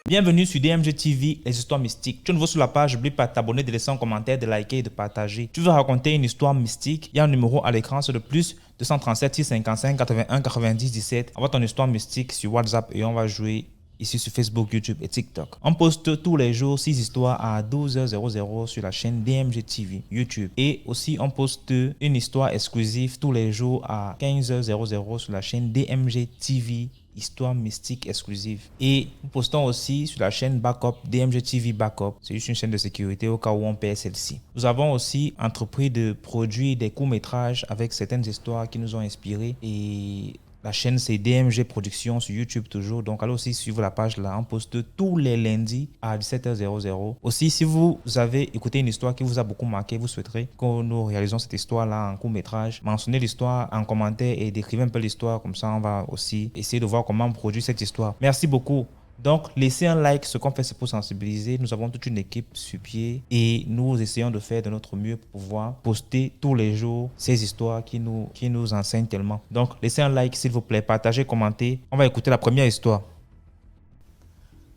Bienvenue sur DMG TV, les histoires mystiques. Tu es nouveau sur la page, n'oublie pas de t'abonner, de laisser un commentaire, de liker et de partager. Tu veux raconter une histoire mystique? Il y a un numéro à l'écran, c'est le plus 237 655 81 90 17. Envoie ton histoire mystique sur WhatsApp et on va jouer ici sur Facebook, YouTube et TikTok. On poste tous les jours 6 histoires à 12h00 sur la chaîne DMG TV, YouTube. Et aussi, on poste une histoire exclusive tous les jours à 15h00 sur la chaîne DMG TV, histoire mystique exclusive. Et nous postons aussi sur la chaîne Backup, DMG TV Backup. C'est juste une chaîne de sécurité au cas où on perd celle-ci. Nous avons aussi entrepris de produire des courts-métrages avec certaines histoires qui nous ont inspirés. Et la chaîne, c'est DMG Productions sur YouTube toujours. Donc, allez aussi suivre la page là. On poste tous les lundis à 17h00. Aussi, si vous avez écouté une histoire qui vous a beaucoup marqué, vous souhaiterez que nous réalisons cette histoire-là en court-métrage, mentionnez l'histoire en commentaire et décrivez un peu l'histoire. Comme ça, on va aussi essayer de voir comment produire cette histoire. Merci beaucoup. Donc, laissez un like. Ce qu'on fait, c'est pour sensibiliser. Nous avons toute une équipe sur pied et nous essayons de faire de notre mieux pour pouvoir poster tous les jours ces histoires qui nous enseignent tellement. Donc, laissez un like, s'il vous plaît. Partagez, commentez. On va écouter la première histoire.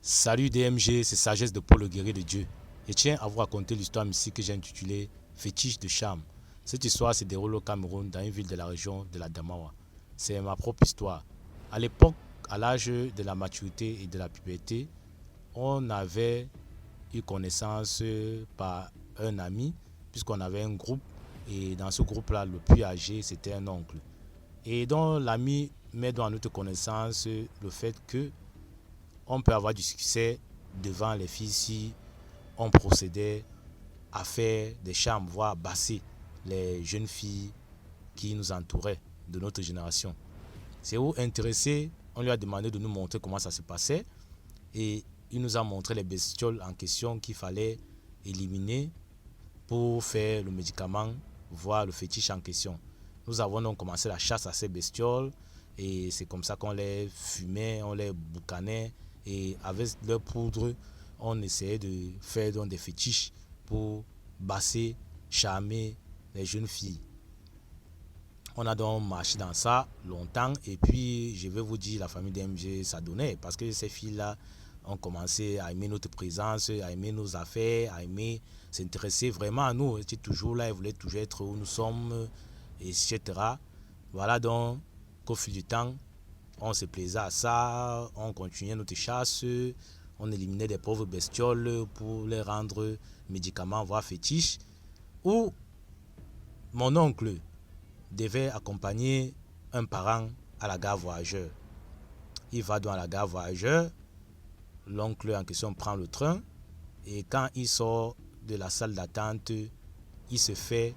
Salut DMG, c'est Sagesse de Paul le guerrier de Dieu. Je tiens à vous raconter l'histoire mystique que j'ai intitulée Fétiche de charme. Cette histoire se déroule au Cameroun, dans une ville de la région de la Damawa. C'est ma propre histoire. À l'époque, à l'âge de la maturité et de la puberté, on avait eu connaissance par un ami, puisqu'on avait un groupe, et dans ce groupe-là, le plus âgé, c'était un oncle. Et donc l'ami met dans notre connaissance le fait que on peut avoir du succès devant les filles si on procédait à faire des charmes, voire basser les jeunes filles qui nous entouraient de notre génération. C'est où intéressé, on lui a demandé de nous montrer comment ça se passait et il nous a montré les bestioles en question qu'il fallait éliminer pour faire le médicament, voire le fétiche en question. Nous avons donc commencé la chasse à ces bestioles et c'est comme ça qu'on les fumait, on les boucanait et avec leur poudre, on essayait de faire donc des fétiches pour basser, charmer les jeunes filles. On a donc marché dans ça longtemps et puis je vais vous dire, la famille DMG, ça donnait parce que ces filles-là ont commencé à aimer notre présence, à aimer nos affaires, à aimer s'intéresser vraiment à nous. Elles étaient toujours là, elles voulaient toujours être où nous sommes, etc. Voilà donc qu'au fil du temps, on se plaisait à ça, on continuait notre chasse, on éliminait des pauvres bestioles pour les rendre médicaments, voire fétiches. Ou mon oncle devait accompagner un parent à la gare voyageur. Il va dans la gare voyageur, l'oncle en question prend le train et quand il sort de la salle d'attente, il se fait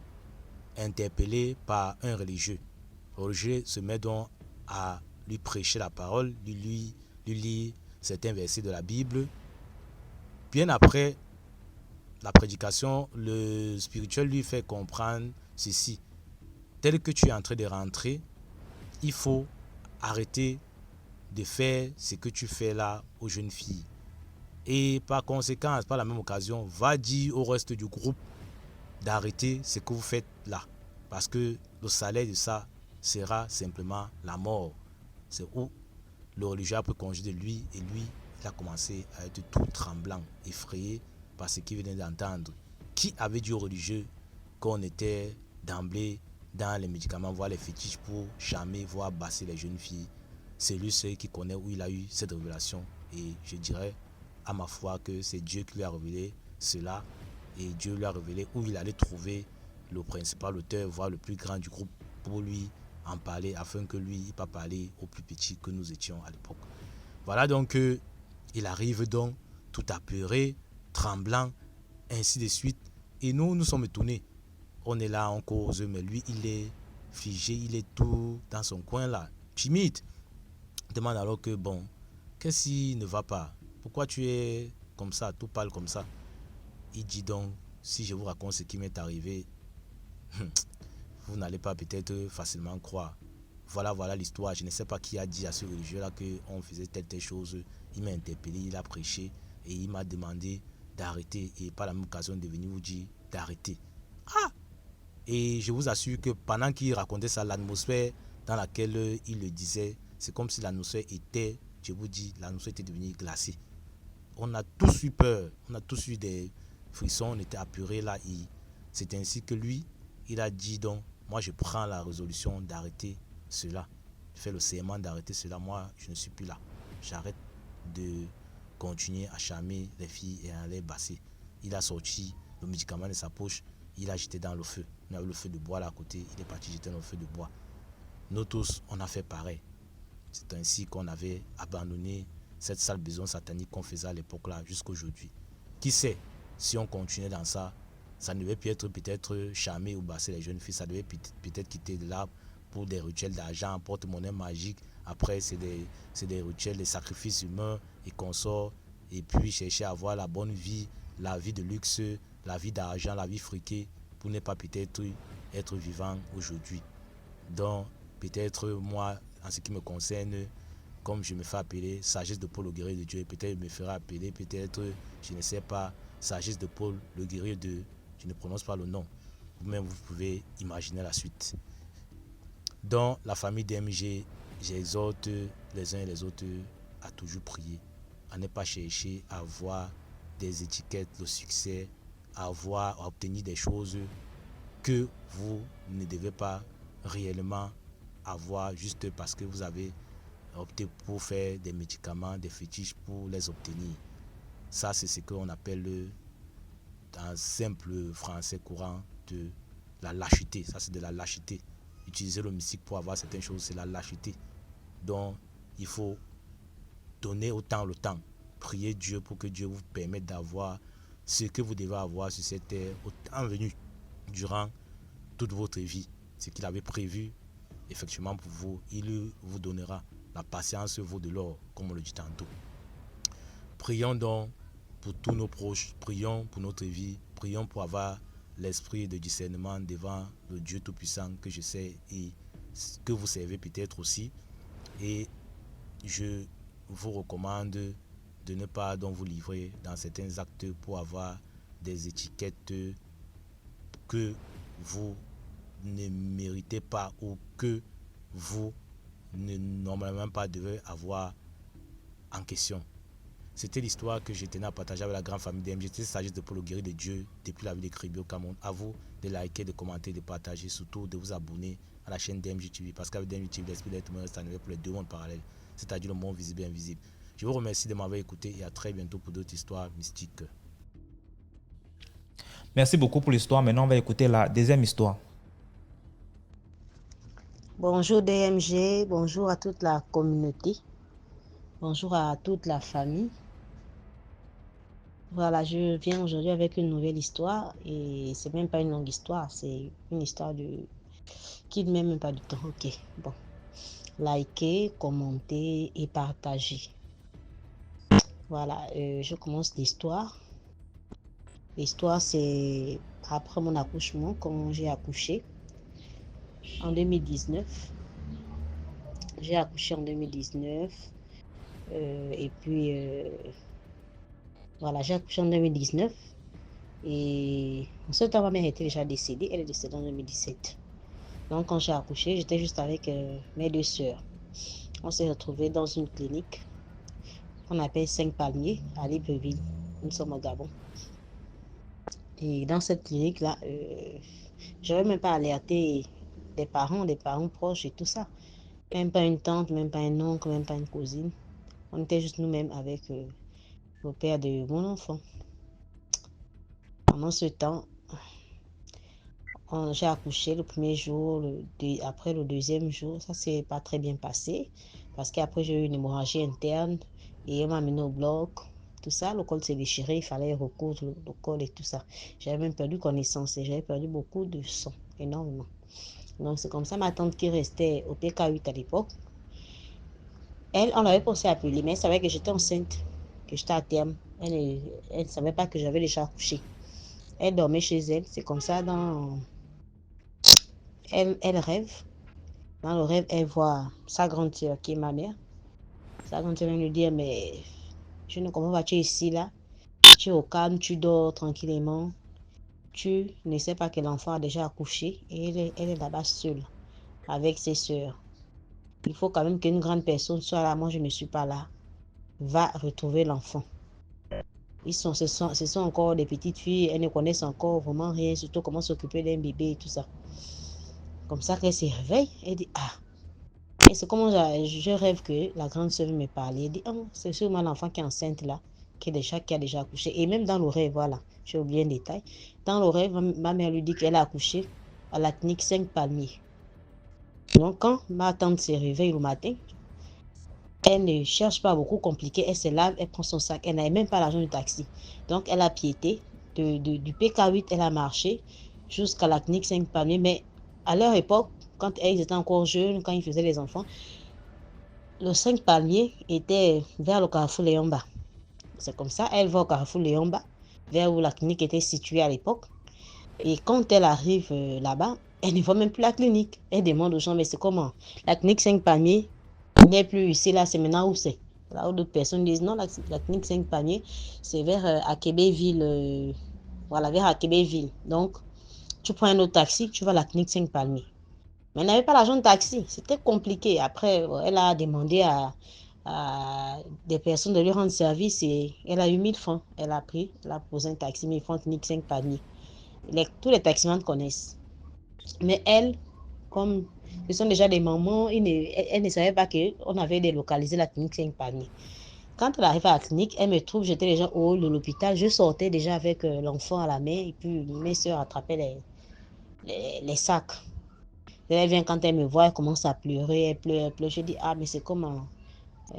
interpeller par un religieux. Le religieux se met donc à lui prêcher la parole, lui lire certains versets de la Bible. Bien après la prédication, le spirituel lui fait comprendre ceci. Tel que tu es en train de rentrer, il faut arrêter de faire ce que tu fais là aux jeunes filles. Et par conséquent, par la même occasion, va dire au reste du groupe d'arrêter ce que vous faites là. Parce que le salaire de ça sera simplement la mort. C'est où le religieux a pris congé de lui et lui, il a commencé à être tout tremblant, effrayé par ce qu'il venait d'entendre. Qui avait dit au religieux qu'on était d'emblée dans les médicaments, voire les fétiches pour charmer, voire basser les jeunes filles? C'est lui seul qui connaît où il a eu cette révélation. Et je dirais à ma foi que c'est Dieu qui lui a révélé cela. Et Dieu lui a révélé où il allait trouver le principal auteur, voire le plus grand du groupe, pour lui en parler, afin que lui, il ne pas parler aux plus petits que nous étions à l'époque. Voilà donc, il arrive donc tout apeuré, tremblant, ainsi de suite. Et nous sommes étonnés. On est là, on cause, mais lui, il est figé, il est tout dans son coin là, timide. Il demande alors que, bon, qu'est-ce qui ne va pas? Pourquoi tu es comme ça, tout pâle comme ça? Il dit donc, si je vous raconte ce qui m'est arrivé, vous n'allez pas peut-être facilement croire. Voilà l'histoire. Je ne sais pas qui a dit à ce religieux-là qu'on faisait telle chose. Il m'a interpellé, il a prêché et il m'a demandé d'arrêter et par la même occasion de venir vous dire d'arrêter. Ah! Et je vous assure que pendant qu'il racontait ça, l'atmosphère dans laquelle il le disait, c'est comme si l'atmosphère était, je vous dis, l'atmosphère était devenue glacée. on a tous eu peur, on a tous eu des frissons, on était apurés là. C'est ainsi que lui, il a dit donc, moi je prends la résolution d'arrêter cela. Je fais le serment d'arrêter cela. Moi, je ne suis plus là. J'arrête de continuer à charmer les filles et à les basser. Il a sorti le médicament de sa poche, il a jeté dans le feu. On avait le feu de bois là à côté, il est parti jeter dans le feu de bois. Nous tous, on a fait pareil. C'est ainsi qu'on avait abandonné cette sale besoin satanique qu'on faisait à l'époque là jusqu'à aujourd'hui. Qui sait, si on continuait dans ça, ça ne devait plus être peut-être charmer ou basser les jeunes filles, ça devait peut-être quitter de là pour des rituels d'argent, porte-monnaie magique. Après, c'est des rituels, des sacrifices humains et consorts. Et puis chercher à avoir la bonne vie, la vie de luxe, la vie d'argent, la vie friquée, pour ne pas peut-être être vivant aujourd'hui. Donc, peut-être moi, en ce qui me concerne, comme je me fais appeler sagesse de Paul le guerrier de Dieu, peut-être me fera appeler, peut-être, je ne sais pas, sagesse de Paul le guerrier de, je ne prononce pas le nom. Vous-même, vous pouvez imaginer la suite. Dans la famille DMG, j'exhorte les uns et les autres à toujours prier, à ne pas chercher à avoir des étiquettes de succès, à obtenir des choses que vous ne devez pas réellement avoir juste parce que vous avez opté pour faire des médicaments, des fétiches pour les obtenir. Ça, c'est ce qu'on appelle en simple français courant de la lâcheté. Ça, c'est de la lâcheté. Utiliser le mystique pour avoir certaines choses, c'est la lâcheté. Donc, il faut donner autant le temps. Prier Dieu pour que Dieu vous permette d'avoir ce que vous devez avoir sur cette terre au temps venu, durant toute votre vie. Ce qu'il avait prévu, effectivement, pour vous, il vous donnera. La patience vaut de l'or, comme on le dit tantôt. Prions donc pour tous nos proches, prions pour notre vie, prions pour avoir l'esprit de discernement devant le Dieu Tout-Puissant que je sais et que vous servez peut-être aussi. Et je vous recommande de ne pas donc vous livrer dans certains actes pour avoir des étiquettes que vous ne méritez pas ou que vous ne normalement pas devez avoir en question. C'était l'histoire que je tenais à partager avec la grande famille DMG. C'était sagesse de Paul le guerrier de Dieu depuis la ville de Kribi au Cameroun. À vous de liker, de commenter, de partager, surtout de vous abonner à la chaîne DMG TV. Parce qu'avec DMG TV, l'esprit d'être humain reste à pour les deux mondes parallèles, c'est-à-dire le monde visible et invisible. Je vous remercie de m'avoir écouté et à très bientôt pour d'autres histoires mystiques. Merci beaucoup pour l'histoire. Maintenant, on va écouter la deuxième histoire. Bonjour DMG, bonjour à toute la communauté, bonjour à toute la famille. Voilà, je viens aujourd'hui avec une nouvelle histoire et c'est même pas une longue histoire, c'est une histoire qui ne met même pas du temps. Ok, bon. Likez, commentez et partagez. Voilà, je commence l'histoire. L'histoire, c'est après mon accouchement, quand j'ai accouché en 2019. J'ai accouché en 2019 et puis voilà, j'ai accouché en 2019 et en ce temps, ma mère était déjà décédée. Elle est décédée en 2017. Donc, quand j'ai accouché, j'étais juste avec mes deux sœurs. On s'est retrouvés dans une clinique qu'on appelle 5 Palmiers à Libreville. Nous sommes au Gabon. Et dans cette clinique-là, je n'avais même pas alerté des parents proches et tout ça. Même pas une tante, même pas un oncle, même pas une cousine. On était juste nous-mêmes avec le père de mon enfant. Pendant ce temps, j'ai accouché le premier jour, après le deuxième jour, ça s'est pas très bien passé parce qu'après j'ai eu une hémorragie interne et on m'a amené au bloc, tout ça, le col s'est déchiré, il fallait recoudre le col et tout ça. J'avais même perdu connaissance et j'avais perdu beaucoup de sang, énormément. Donc c'est comme ça ma tante qui restait au PK8 à l'époque, elle, on avait pensé appeler, mais elle savait que j'étais enceinte, que j'étais à terme. Elle ne savait pas que j'avais déjà accouché. Elle dormait chez elle, c'est comme ça elle rêve. Dans le rêve, elle voit sa grande sœur qui est ma mère. Sa grande sœur vient lui dire, mais je ne comprends pas, tu es ici, là. Tu es au calme, tu dors tranquillement. Tu ne sais pas que l'enfant a déjà accouché et elle est là-bas seule avec ses sœurs. Il faut quand même qu'une grande personne soit là. Moi, je ne suis pas là. Va retrouver l'enfant. Ce sont encore des petites filles, elles ne connaissent encore vraiment rien, surtout comment s'occuper d'un bébé et tout ça. Comme ça qu'elle se réveille, elle dit, ah, et c'est comment je rêve que la grande sœur me parlait. Elle dit, oh, c'est sûrement l'enfant qui est enceinte là, qui a déjà accouché. Et même dans le rêve, voilà, j'ai oublié un détail. Dans le rêve, ma mère lui dit qu'elle a accouché à la clinique 5 Palmiers. Donc, quand ma tante se réveille le matin, elle ne cherche pas beaucoup compliqué, elle se lave, elle prend son sac, elle n'avait même pas l'argent du taxi. Donc, elle a piété du PK8, elle a marché jusqu'à la clinique 5 Palmiers. Mais à leur époque, quand elles étaient encore jeunes, quand ils faisaient les enfants, le 5 Palmiers était vers le carrefour Léomba. C'est comme ça, elle va au carrefour Léomba, vers où la clinique était située à l'époque. Et quand elle arrive là-bas, elle ne voit même plus la clinique. Elle demande aux gens, mais c'est comment? La clinique 5 Palmiers n'est plus ici, là, c'est maintenant où c'est? Là où d'autres personnes disent, non, la clinique 5 Palmiers, c'est vers Akébéville. Voilà, vers Akébéville. Donc, tu prends un autre taxi, tu vas à la clinique 5 Palmiers. Mais elle n'avait pas l'argent de taxi. C'était compliqué. Après, elle a demandé à des personnes de lui rendre service et elle a eu 1000 francs. Elle a posé un taxi, 1000 francs, clinique 5 Palmiers. Tous les taximans connaissent. Mais elle, comme ce sont déjà des mamans, elle ne savait pas qu'on avait délocalisé la clinique 5 Palmiers. Quand elle arrive à la clinique, elle me trouve, j'étais déjà au hall de l'hôpital. Je sortais déjà avec l'enfant à la main et puis mes soeurs attrapaient les sacs. Elle vient, quand elle me voit, elle commence à pleurer, elle pleure, elle pleure. Je dis, ah, mais c'est comment?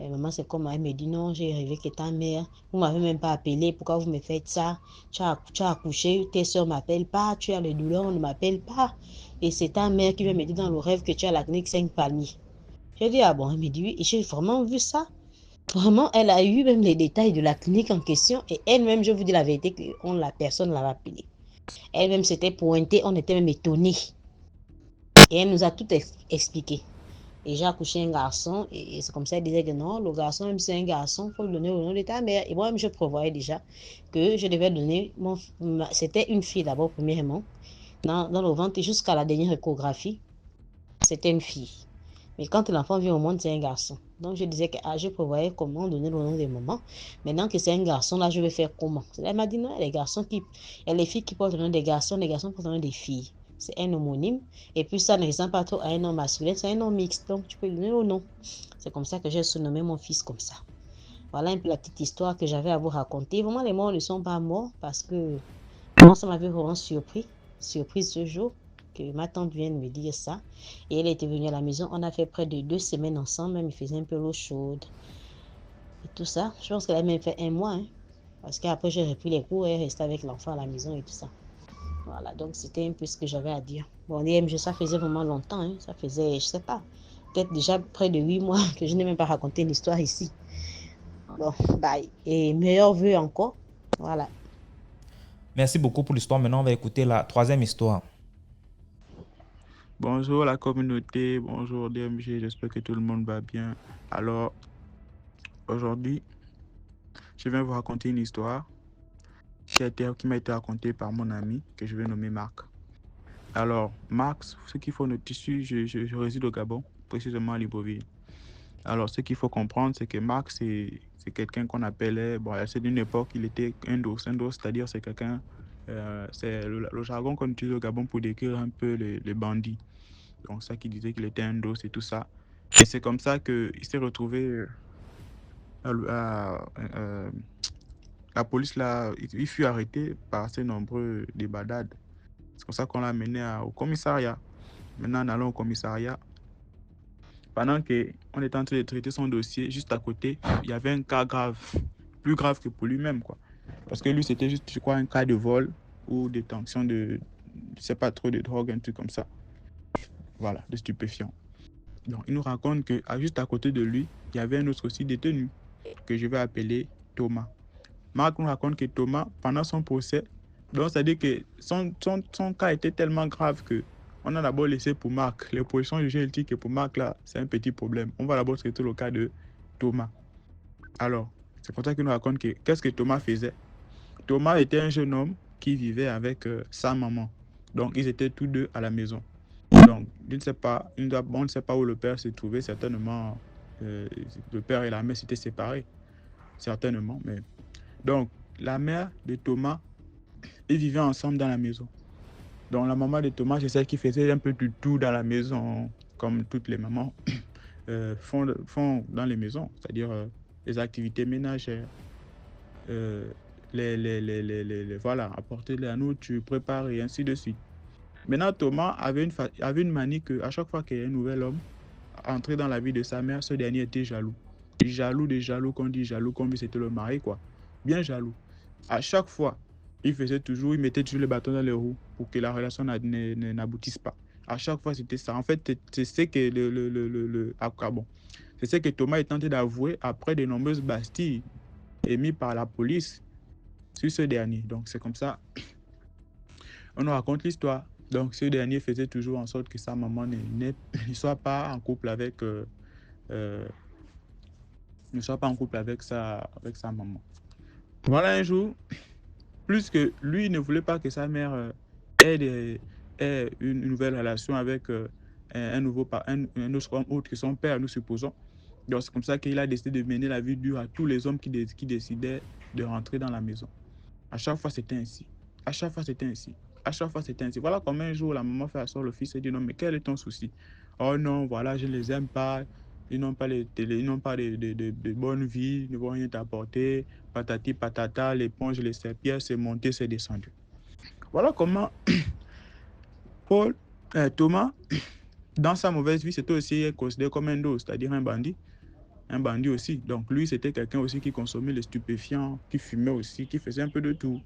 Maman, c'est comment? Elle me dit, non, j'ai rêvé que ta mère, vous ne m'avez même pas appelé, pourquoi vous me faites ça? Tu as accouché, tes soeurs ne m'appellent pas, tu as les douleurs, on ne m'appelle pas. Et c'est ta mère qui vient me dire dans le rêve que tu as la clinique 5 Palmiers. Je dis, ah bon, elle me dit, oui, et j'ai vraiment vu ça. Vraiment, elle a eu même les détails de la clinique en question et elle-même, je vous dis la vérité, que la personne ne l'a appelée. Elle-même s'était pointée, on était même étonnés. Et elle nous a tout expliqué. Et j'ai accouché un garçon, et c'est comme ça, elle disait que non, le garçon, même si c'est un garçon, il faut le donner au nom de ta mère. Et moi-même, je prévoyais déjà que je devais donner c'était une fille d'abord, premièrement, dans le ventre, jusqu'à la dernière échographie, c'était une fille. Mais quand l'enfant vient au monde, c'est un garçon. Donc, je disais que je prévoyais comment donner le nom de maman. Maintenant que c'est un garçon, là, je vais faire comment? Elle m'a dit non, il y a les filles qui portent le nom des garçons, les garçons portent le nom des filles. C'est un homonyme. Et puis, ça ne ressemble pas trop à un nom masculin, c'est un nom mixte. Donc, tu peux lui donner le nom. C'est comme ça que j'ai surnommé mon fils comme ça. Voilà un peu la petite histoire que j'avais à vous raconter. Vraiment, les morts ne sont pas morts parce que moi, ça m'avait vraiment surprise ce jour que ma tante vienne me dire ça. Et elle était venue à la maison. On a fait près de 2 semaines ensemble. Même il faisait un peu l'eau chaude. Et tout ça. Je pense qu'elle a même fait un mois. Parce qu'après, j'ai repris les cours et elle restait avec l'enfant à la maison et tout ça. Voilà, donc c'était un peu ce que j'avais à dire. Bon, l'IMG, ça faisait vraiment longtemps. Ça faisait, je sais pas, peut-être déjà près de 8 mois que je n'ai même pas raconté l'histoire ici. Bon, bye. Et meilleurs vœux encore. Voilà. Merci beaucoup pour l'histoire. Maintenant, on va écouter la troisième histoire. Bonjour la communauté, bonjour DMG, j'espère que tout le monde va bien. Alors, aujourd'hui, je viens vous raconter une histoire qui m'a été racontée par mon ami que je vais nommer Marc. Alors, Marc, ce qu'il faut noter, je réside au Gabon, précisément à Libreville. Alors, ce qu'il faut comprendre, c'est que Marc, c'est quelqu'un qu'on appelait, bon, c'est d'une époque, il était un dos, c'est-à-dire c'est quelqu'un, c'est le jargon qu'on utilise au Gabon pour décrire un peu les bandits. Donc, ça qui disait qu'il était un dos et tout ça. Et c'est comme ça qu'il s'est retrouvé la police, là, il fut arrêté par ces nombreux débandades. C'est comme ça qu'on l'a amené au commissariat. Maintenant, en allant au commissariat, pendant qu'on était en train de traiter son dossier, juste à côté, il y avait un cas grave, plus grave que pour lui-même, quoi. Parce que lui, c'était juste, je crois, un cas de vol ou détention de, je sais pas trop, de drogue, un truc comme ça. Voilà, de stupéfiants. Donc, il nous raconte que juste à côté de lui, il y avait un autre aussi détenu que je vais appeler Thomas. Marc nous raconte que Thomas, pendant son procès, donc c'est-à-dire que son cas était tellement grave que on a d'abord laissé pour Marc. Les positions jugées, elles disent que pour Marc, là, c'est un petit problème. On va d'abord traiter le cas de Thomas. Alors, c'est pour ça qu'il nous raconte que qu'est-ce que Thomas faisait. Thomas était un jeune homme qui vivait avec sa maman. Donc, ils étaient tous deux à la maison. Donc, on ne sait pas où le père se trouvait. Certainement, le père et la mère s'étaient séparés. Certainement. Mais... Donc, la mère de Thomas, ils vivaient ensemble dans la maison. Donc la maman de Thomas, c'est celle qui faisait un peu du tout dans la maison, comme toutes les mamans font dans les maisons, c'est-à-dire les activités ménagères, euh, voilà, apporter la nourriture, préparer, et ainsi de suite. Maintenant, Thomas avait une manie qu'à chaque fois qu'il y a un nouvel homme entré dans la vie de sa mère, ce dernier était jaloux. Jaloux, qu'on dit jaloux, comme si c'était le mari, quoi. Bien jaloux. À chaque fois, il mettait toujours le bâton dans les roues pour que la relation n'aboutisse pas. À chaque fois, c'était ça. En fait, c'est ce que c'est ce que Thomas est tenté d'avouer après de nombreuses bastilles émises par la police sur ce dernier. Donc, c'est comme ça. On nous raconte l'histoire. Donc, ce dernier faisait toujours en sorte que sa maman ne soit pas en couple avec sa maman. Voilà, un jour, plus que lui ne voulait pas que sa mère ait une nouvelle relation avec un autre homme autre que son père, nous supposons. Donc, c'est comme ça qu'il a décidé de mener la vie dure à tous les hommes qui décidaient de rentrer dans la maison. À chaque fois, c'était ainsi. À chaque fois, c'était ainsi. À chaque fois, c'était ainsi. Voilà comme un jour, la maman fait asseoir le fils et dit, non, mais quel est ton souci? Oh non, voilà, je ne les aime pas. Ils n'ont pas de bonne vie, ils ne vont rien t'apporter. Patati, patata, l'éponge, les serpillères, c'est monté, c'est descendu. Voilà comment Thomas, dans sa mauvaise vie, c'était aussi considéré comme un dos, c'est-à-dire un bandit. Un bandit aussi. Donc lui, c'était quelqu'un aussi qui consommait les stupéfiants, qui fumait aussi, qui faisait un peu de tout.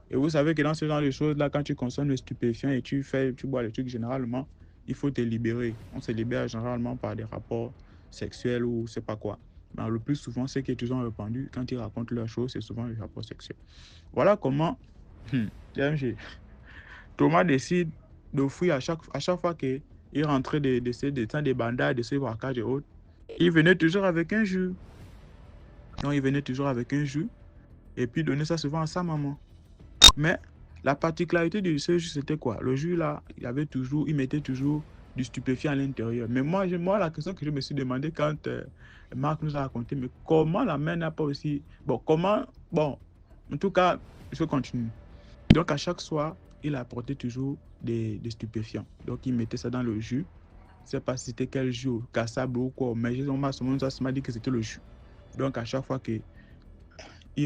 Et vous savez que dans ce genre de choses-là, quand tu consommes les stupéfiants et tu bois les trucs, généralement, il faut te libérer. On se libère généralement par des rapports sexuels ou je sais pas quoi. Mais le plus souvent, ce qui est toujours répandu, quand ils racontent leurs choses, c'est souvent les rapports sexuels. Voilà comment Thomas décide d'offrir à chaque fois qu'il rentrait des bandades, de ces braquages et autres. Il venait toujours avec un jus. Donc, il venait toujours avec un jus et puis donnait ça souvent à sa maman. Mais la particularité de ce jus, c'était quoi? Le jus, là, il mettait toujours du stupéfiant à l'intérieur. Mais moi, la question que je me suis demandé quand Marc nous a raconté, mais comment la mère n'a pas aussi... Bon, en tout cas, je continue. Donc, à chaque soir, il apportait toujours des stupéfiants. Donc, il mettait ça dans le jus. Je ne sais pas si c'était quel jus, cassable ou quoi, mais on m'a dit que c'était le jus. Donc, à chaque fois qu'il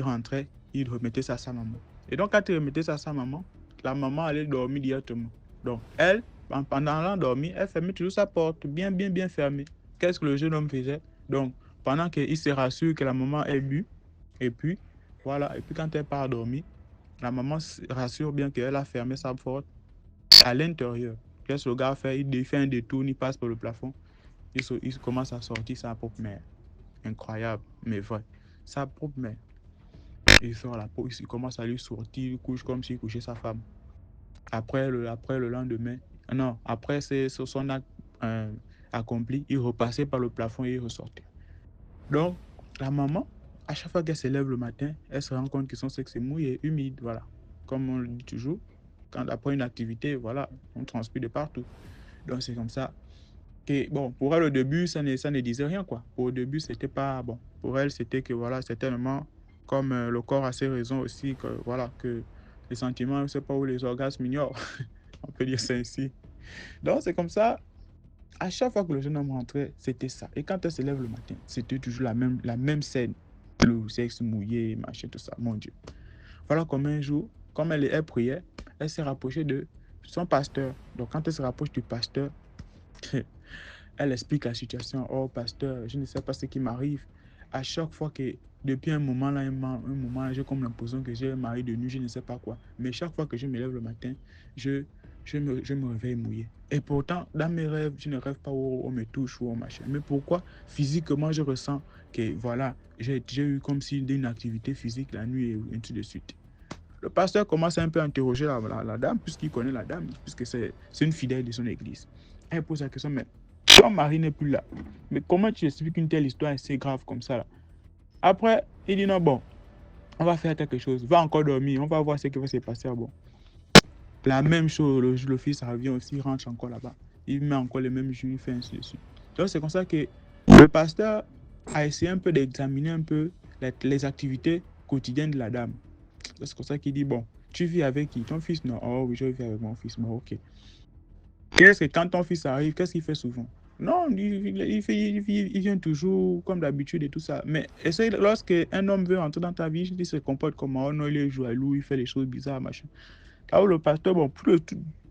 rentrait, il remettait ça à sa maman. Et donc, quand il remettait ça à sa maman, la maman allait dormir directement. Donc, elle, pendant l'endormie, elle fermait toujours sa porte, bien fermée. Qu'est-ce que le jeune homme faisait? Donc, pendant qu'il se rassure que la maman est bu, et puis, voilà, et puis quand elle part dormir, la maman se rassure bien qu'elle a fermé sa porte à l'intérieur. Qu'est-ce que le gars fait? Il fait un détour, il passe par le plafond, il commence à sortir sa propre mère. Incroyable, mais vrai. Sa propre mère. Il sort la peau, il commence à lui sortir, il couche comme s'il couchait sa femme. Après le lendemain, non, après son acte accompli, il repassait par le plafond et il ressortait. Donc, la maman, à chaque fois qu'elle se lève le matin, elle se rend compte que son sexe est mouillé, humide, voilà. Comme on le dit toujours, quand après une activité, voilà, on transpire de partout. Donc, c'est comme ça. Et bon, pour elle, au début, ça ne disait rien, quoi. Au début, c'était pas bon. Pour elle, c'était que, voilà, certainement, comme le corps a ses raisons aussi, que, voilà, que les sentiments, je ne sais pas où les orgasmes ignorent. On peut dire ça ainsi. Donc, c'est comme ça. À chaque fois que le jeune homme rentrait, c'était ça. Et quand elle se lève le matin, c'était toujours la même scène. Le sexe mouillé, machin, tout ça, mon Dieu. Voilà comme un jour, comme elle priait, elle s'est rapprochée de son pasteur. Donc, quand elle se rapproche du pasteur, elle explique la situation. Oh, pasteur, je ne sais pas ce qui m'arrive. À chaque fois que, depuis un moment là, j'ai comme l'impression que j'ai un mari de nuit, je ne sais pas quoi. Mais chaque fois que je me lève le matin, je me réveille mouillé. Et pourtant, dans mes rêves, je ne rêve pas où on me touche ou on machin. Mais pourquoi physiquement, je ressens que, voilà, j'ai eu comme si une activité physique la nuit et ainsi de suite. Le pasteur commence un peu à interroger la dame, puisqu'il connaît la dame, puisque c'est une fidèle de son église. Elle pose la question, mais ton mari n'est plus là. Mais comment tu expliques une telle histoire assez grave comme ça là? Après, il dit non, bon, on va faire quelque chose. Va encore dormir, on va voir ce qui va se passer. Bon. La même chose, le fils revient aussi, il rentre encore là-bas. Il met encore les mêmes jus, il fait ainsi de suite. Donc c'est comme ça que le pasteur a essayé un peu d'examiner un peu les activités quotidiennes de la dame. C'est comme ça qu'il dit, bon, tu vis avec qui? Ton fils? Non. Oh oui, je vis avec mon fils. Bon, ok. Qu'est-ce que quand ton fils arrive, qu'est-ce qu'il fait souvent? Non, il vient toujours comme d'habitude et tout ça. Mais essaye, lorsque un homme veut entrer dans ta vie, il se comporte comme oh non, il est jaloux, il fait des choses bizarres, machin. Là où le pasteur, bon,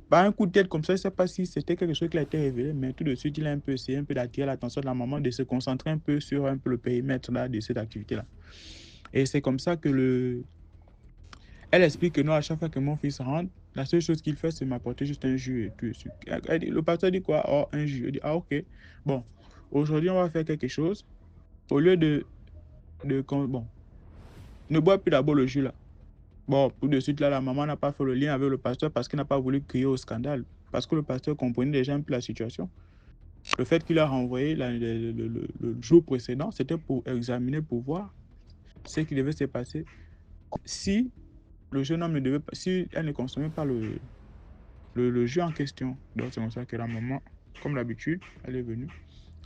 par un coup de tête comme ça, je ne sais pas si c'était quelque chose qui a été révélé, mais tout de suite, il a un peu essayé un peu d'attirer l'attention de la maman, de se concentrer un peu sur un peu le périmètre là, de cette activité-là. Et c'est comme ça que elle explique que non, à chaque fois que mon fils rentre, la seule chose qu'il fait, c'est m'apporter juste un jus et tout de suite. Le pasteur dit quoi? Oh, un jus. Il dit, ah, ok. Bon, aujourd'hui, on va faire quelque chose. Au lieu bon, ne bois plus d'abord le jus là. Bon, tout de suite, là, la maman n'a pas fait le lien avec le pasteur parce qu'il n'a pas voulu crier au scandale. Parce que le pasteur comprenait déjà un peu la situation. Le fait qu'il a renvoyé le jour précédent, c'était pour examiner, pour voir ce qui devait se passer. Si le jeune homme ne devait pas, si elle ne consommait pas le jeu en question. Donc, c'est comme ça que la maman, comme d'habitude, elle est venue.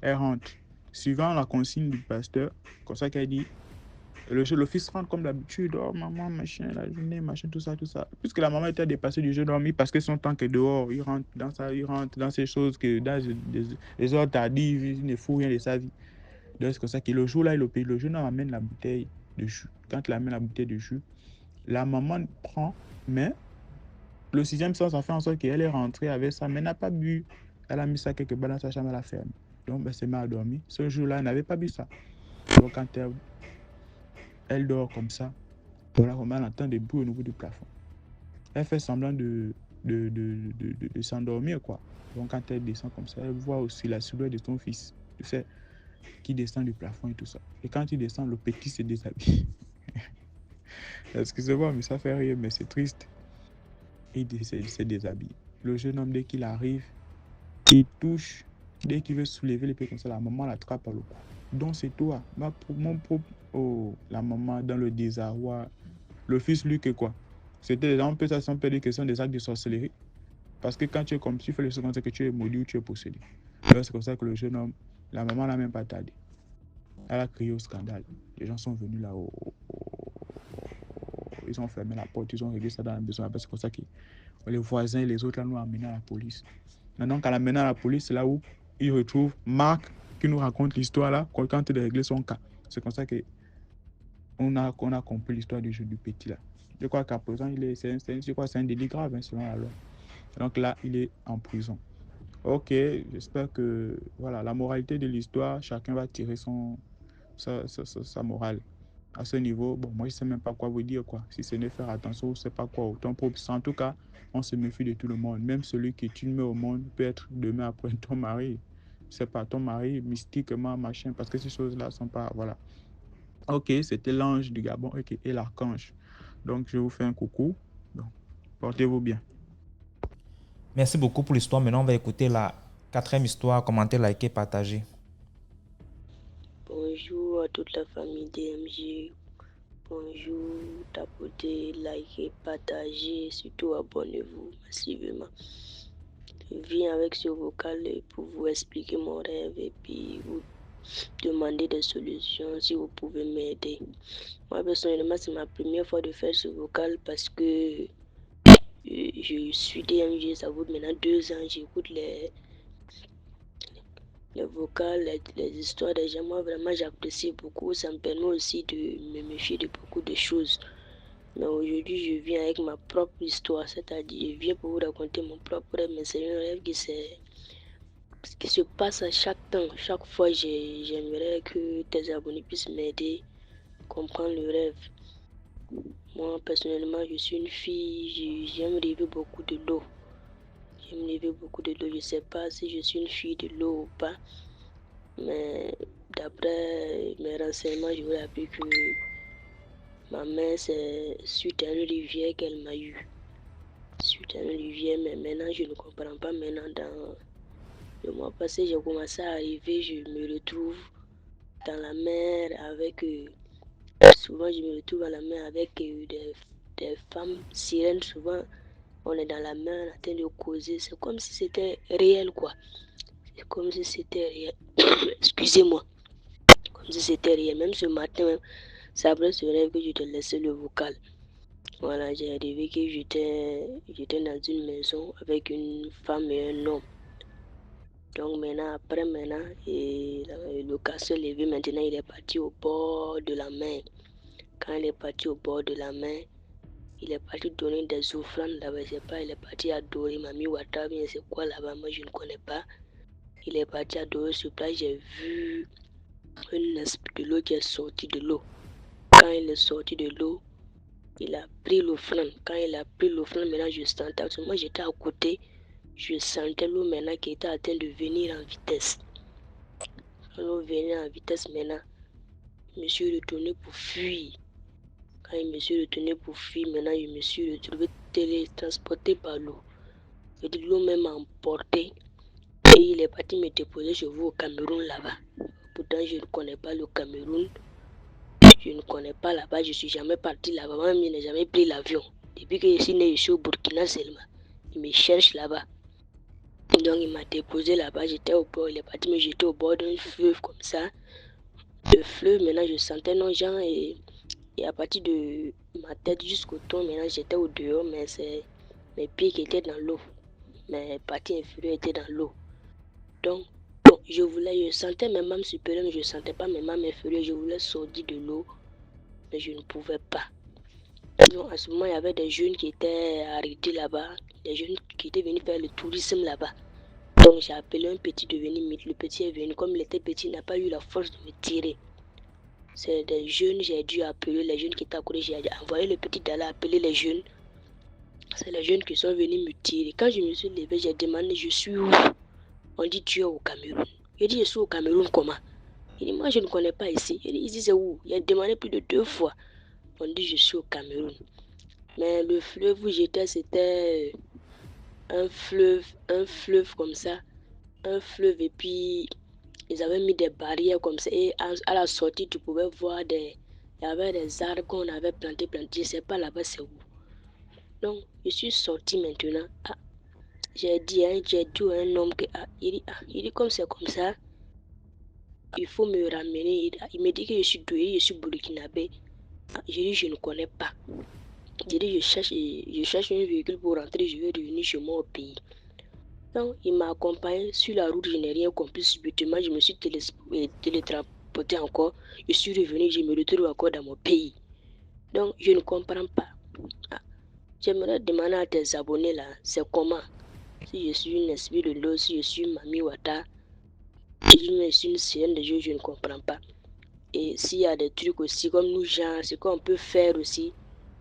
Elle rentre. Suivant la consigne du pasteur, comme ça qu'elle dit, le fils rentre comme d'habitude. Oh, maman, machin, la journée, machin, tout ça, tout ça. Puisque la maman était dépassée du jeu dormi, parce que son temps est dehors, il rentre dans ces choses, que dans les heures tardives, il ne fout rien de sa vie. Donc, c'est comme ça que le jour-là, le jeune homme amène la bouteille de jus. Quand il amène la bouteille de jus, la maman prend, mais le sixième sens a fait en sorte qu'elle est rentrée avec ça, mais elle n'a pas bu. Elle a mis ça quelque part dans sa chambre, elle a fermé. Donc, elle s'est mise à dormir. Ce jour-là, elle n'avait pas bu ça. Donc, quand elle dort comme ça, voilà comment elle entend des bruits au niveau du plafond. Elle fait semblant de s'endormir, quoi. Donc, quand elle descend comme ça, elle voit aussi la silhouette de son fils, tu sais, qui descend du plafond et tout ça. Et quand il descend, le petit se déshabille. Excusez-moi, mais ça fait rire, mais c'est triste. Il se déshabille. Le jeune homme, dès qu'il arrive, il touche, dès qu'il veut soulever les pieds comme ça, la maman l'attrape par le cou. Donc c'est toi, oh, la maman dans le désarroi, le fils lui que quoi? C'était un peu ça, on peut dire que ce sont des actes de sorcellerie. Parce que quand tu es comme tu fais le second, c'est que tu es maudit ou tu es possédé. Alors c'est comme ça que le jeune homme, la maman n'a même pas tardé. Elle a crié au scandale. Les gens sont venus là, ils ont fermé la porte, ils ont réglé ça dans la maison. C'est comme ça que les voisins et les autres là nous ont amenés à la police. Maintenant, quand l'amène à la police, c'est là où il retrouve Marc qui nous raconte l'histoire là, quand il a réglé son cas. C'est comme ça qu'on a compris l'histoire du petit là. Je crois qu'à présent, c'est un délit grave hein, selon la loi. Donc là, il est en prison. Ok, j'espère que voilà, la moralité de l'histoire, chacun va tirer sa morale. À ce niveau, bon, moi, je ne sais même pas quoi vous dire, quoi. Si ce n'est faire attention, je ne sais pas quoi. Autant propre. En tout cas, on se méfie de tout le monde. Même celui qui tu mets au monde peut être demain après ton mari. C'est pas ton mari, mystiquement, machin, parce que ces choses-là ne sont pas. Voilà. Ok, c'était l'ange du Gabon et l'archange. Donc, je vous fais un coucou. Donc, portez-vous bien. Merci beaucoup pour l'histoire. Maintenant, on va écouter la quatrième histoire, commentée, likée, partagée. Bonjour à toute la famille DMG. Bonjour, tapotez, likez, partagez, surtout abonnez-vous massivement. Je viens avec ce vocal pour vous expliquer mon rêve et puis vous demander des solutions si vous pouvez m'aider. Moi personnellement, c'est ma première fois de faire ce vocal parce que je suis DMG, ça vaut maintenant 2 ans, j'écoute les vocals, les histoires des gens. Moi vraiment j'apprécie beaucoup, ça me permet aussi de me méfier de beaucoup de choses. Mais aujourd'hui je viens avec ma propre histoire, c'est-à-dire je viens pour vous raconter mon propre rêve, mais c'est un rêve qui se passe à chaque temps. Chaque fois j'aimerais que tes abonnés puissent m'aider à comprendre le rêve. Moi personnellement je suis une fille, j'aime rêver beaucoup de l'eau. J'aime rêver beaucoup de l'eau. Je ne sais pas si je suis une fille de l'eau ou pas. Mais d'après mes renseignements, j'aurais appris que ma mère, c'est suite à une rivière qu'elle m'a eu. Suite à une rivière, mais maintenant, je ne comprends pas. Maintenant, dans le mois passé, j'ai commencé à arriver. Je me retrouve dans la mer avec... souvent, je me retrouve dans la mer avec des femmes sirènes. Souvent, on est dans la mer en train de causer. C'est comme si c'était réel, quoi. C'est comme si c'était réel. Excusez-moi. Comme si c'était réel. Même ce matin, c'est après ce rêve que je te laissais le vocal. Voilà, j'ai rêvé que j'étais dans une maison avec une femme et un homme. Donc maintenant, et le cas s'est levé, maintenant il est parti au bord de la mer. Quand il est parti au bord de la mer, il est parti donner des offrandes là-bas, je sais pas, il est parti adorer Mami Wata, bien c'est quoi là-bas, moi je ne connais pas. Il est parti adorer sur place, j'ai vu une espèce de l'eau qui est sortie de l'eau. Quand il est sorti de l'eau, il a pris l'offrande. Quand il a pris l'offrande, maintenant je sentais, parce que moi j'étais à côté, je sentais l'eau maintenant qui était en train de venir en vitesse. Quand l'eau venait en vitesse maintenant, je me suis retourné pour fuir. Quand je me suis retourné pour fuir, maintenant je me suis retrouvé télétransporté par l'eau. L'eau même m'a emporté et il est parti me déposer chez vous au Cameroun là-bas. Pourtant, je ne connais pas le Cameroun. Je ne connais pas là-bas. Je ne suis jamais parti là-bas. Même je n'ai jamais pris l'avion. Depuis que je suis né, je suis au Burkina seulement. Il me cherche là-bas. Donc, il m'a déposé là-bas. J'étais au bord. Il est parti me jeter au bord d'un fleuve comme ça. Le fleuve, maintenant, je sentais nos gens et à partir de ma tête jusqu'au ton, maintenant, j'étais au dehors, mais c'est mes pieds qui étaient dans l'eau. Mes parties inférieures étaient dans l'eau. Donc, bon, je sentais mes membres supérieurs, mais je ne sentais pas mes membres inférieurs. Je voulais sortir de l'eau, mais je ne pouvais pas. Donc, à ce moment, il y avait des jeunes qui étaient arrêtés là-bas, des jeunes qui étaient venus faire le tourisme là-bas. Donc, j'ai appelé un petit de venir, le petit est venu. Comme il était petit, il n'a pas eu la force de me tirer. C'est des jeunes, j'ai dû appeler les jeunes qui étaient à côté. J'ai envoyé le petit d'aller appeler les jeunes. C'est les jeunes qui sont venus me tirer. Quand je me suis levé, j'ai demandé, je suis où? On dit, tu es au Cameroun. Je dis, je suis au Cameroun comment? Il dit, moi je ne connais pas ici. Il dit, c'est où? Il a demandé plus de 2 fois. On dit, je suis au Cameroun. Mais le fleuve où j'étais, c'était un fleuve comme ça. Un fleuve et puis ils avaient mis des barrières comme ça. Et à la sortie, tu pouvais voir il y avait des arbres qu'on avait plantés. Je ne sais pas là-bas c'est où. Donc, je suis sortie maintenant. Ah, j'ai dit à un homme que, il dit comme c'est comme ça, il faut me ramener. Il me dit que je suis doué, je suis burkinabé. Ah, j'ai dit, je ne connais pas. J'ai dit, je cherche un véhicule pour rentrer, je vais revenir chez moi au pays. Donc, il m'a accompagné sur la route, je n'ai rien compris. Subitement, je me suis télétransporté encore. Je suis revenu, je me retrouve encore dans mon pays. Donc, je ne comprends pas. Ah, j'aimerais demander à tes abonnés là, c'est comment? Si je suis une esprit de l'eau, si je suis Mami Wata, si je suis une sirène de Dieu, je ne comprends pas. Et s'il y a des trucs aussi comme nous, genre, ce qu'on peut faire aussi,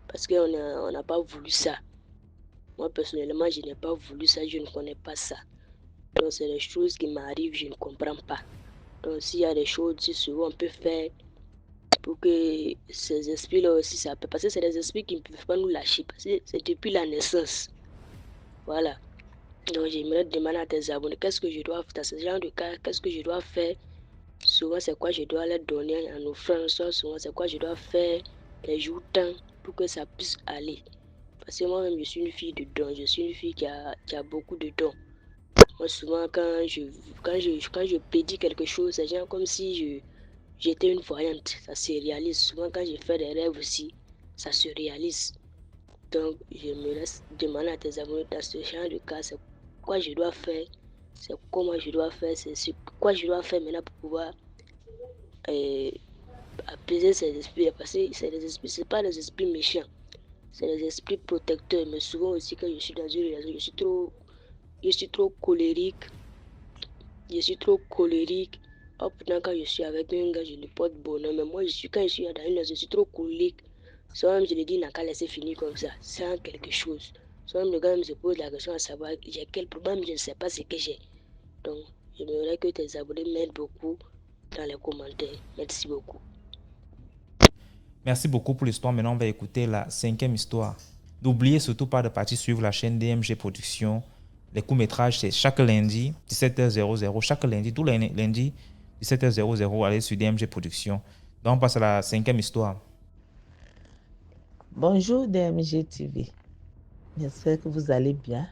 parce qu'on n'a pas voulu ça. Moi, personnellement, je n'ai pas voulu ça, je ne connais pas ça. Donc, c'est des choses qui m'arrivent, je ne comprends pas. Donc, s'il y a des choses aussi on peut faire pour que ces esprits-là aussi, ça peut. Parce que c'est des esprits qui ne peuvent pas nous lâcher, parce que c'est depuis la naissance. Voilà. Donc, j'aimerais demander à tes abonnés, qu'est-ce que je dois faire dans ce genre de cas, qu'est-ce que je dois faire? Souvent, c'est quoi je dois leur donner en offrande, soit souvent, c'est quoi je dois faire les jours temps pour que ça puisse aller. Parce que moi-même, je suis une fille de dons, je suis une fille qui a beaucoup de dons. Moi, souvent, quand je prédis quelque chose, c'est genre comme si j'étais une voyante, ça se réalise. Souvent, quand je fais des rêves aussi, ça se réalise. Donc, je me laisse demander à tes abonnés dans ce genre de cas, c'est quoi je dois faire, c'est comment je dois faire, c'est quoi je dois faire maintenant pour pouvoir apaiser ces esprits. Parce que c'est des esprits, c'est pas des esprits méchants, c'est des esprits protecteurs. Mais souvent aussi, quand je suis dans une relation, je suis trop colérique. Je suis trop colérique. Oh, pourtant, quand je suis avec un gars, je lui porte bonheur. Mais moi, quand je suis dans une relation, je suis trop colérique. Soit même, je lui dis, il n'a qu'à laisser finir comme ça, sans quelque chose. Soit même, le gars me se pose la question à savoir, j'ai quel problème, je ne sais pas ce que j'ai. Donc, j'aimerais que tes abonnés m'aident beaucoup dans les commentaires. Merci beaucoup. Merci beaucoup pour l'histoire. Maintenant, on va écouter la 5e histoire. N'oubliez surtout pas de partir suivre la chaîne DMG Productions. Les courts-métrages, c'est chaque lundi, 17h00. Chaque lundi, tous les lundis, 17h00. Allez sur DMG Productions. Donc, on passe à la 5e histoire. Bonjour DMG TV. J'espère que vous allez bien.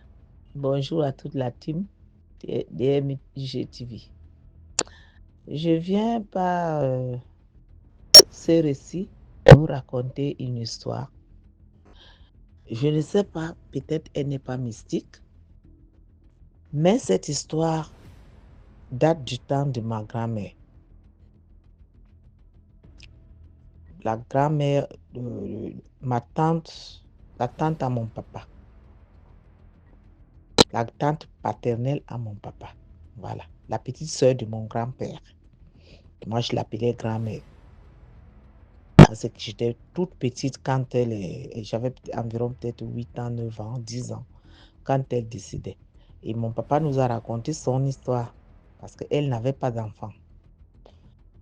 Bonjour à toute la team DMG TV. Je viens par ce récit vous raconter une histoire. Je ne sais pas, peut-être elle n'est pas mystique, mais cette histoire date du temps de ma grand-mère. La grand-mère de ma tante, la tante à mon papa, la tante paternelle à mon papa. Voilà, la petite sœur de mon grand-père. Moi, je l'appelais grand-mère. Parce que j'étais toute petite quand j'avais environ peut-être 8 ans, 9 ans, 10 ans, quand elle décédait. Et mon papa nous a raconté son histoire parce qu'elle n'avait pas d'enfant.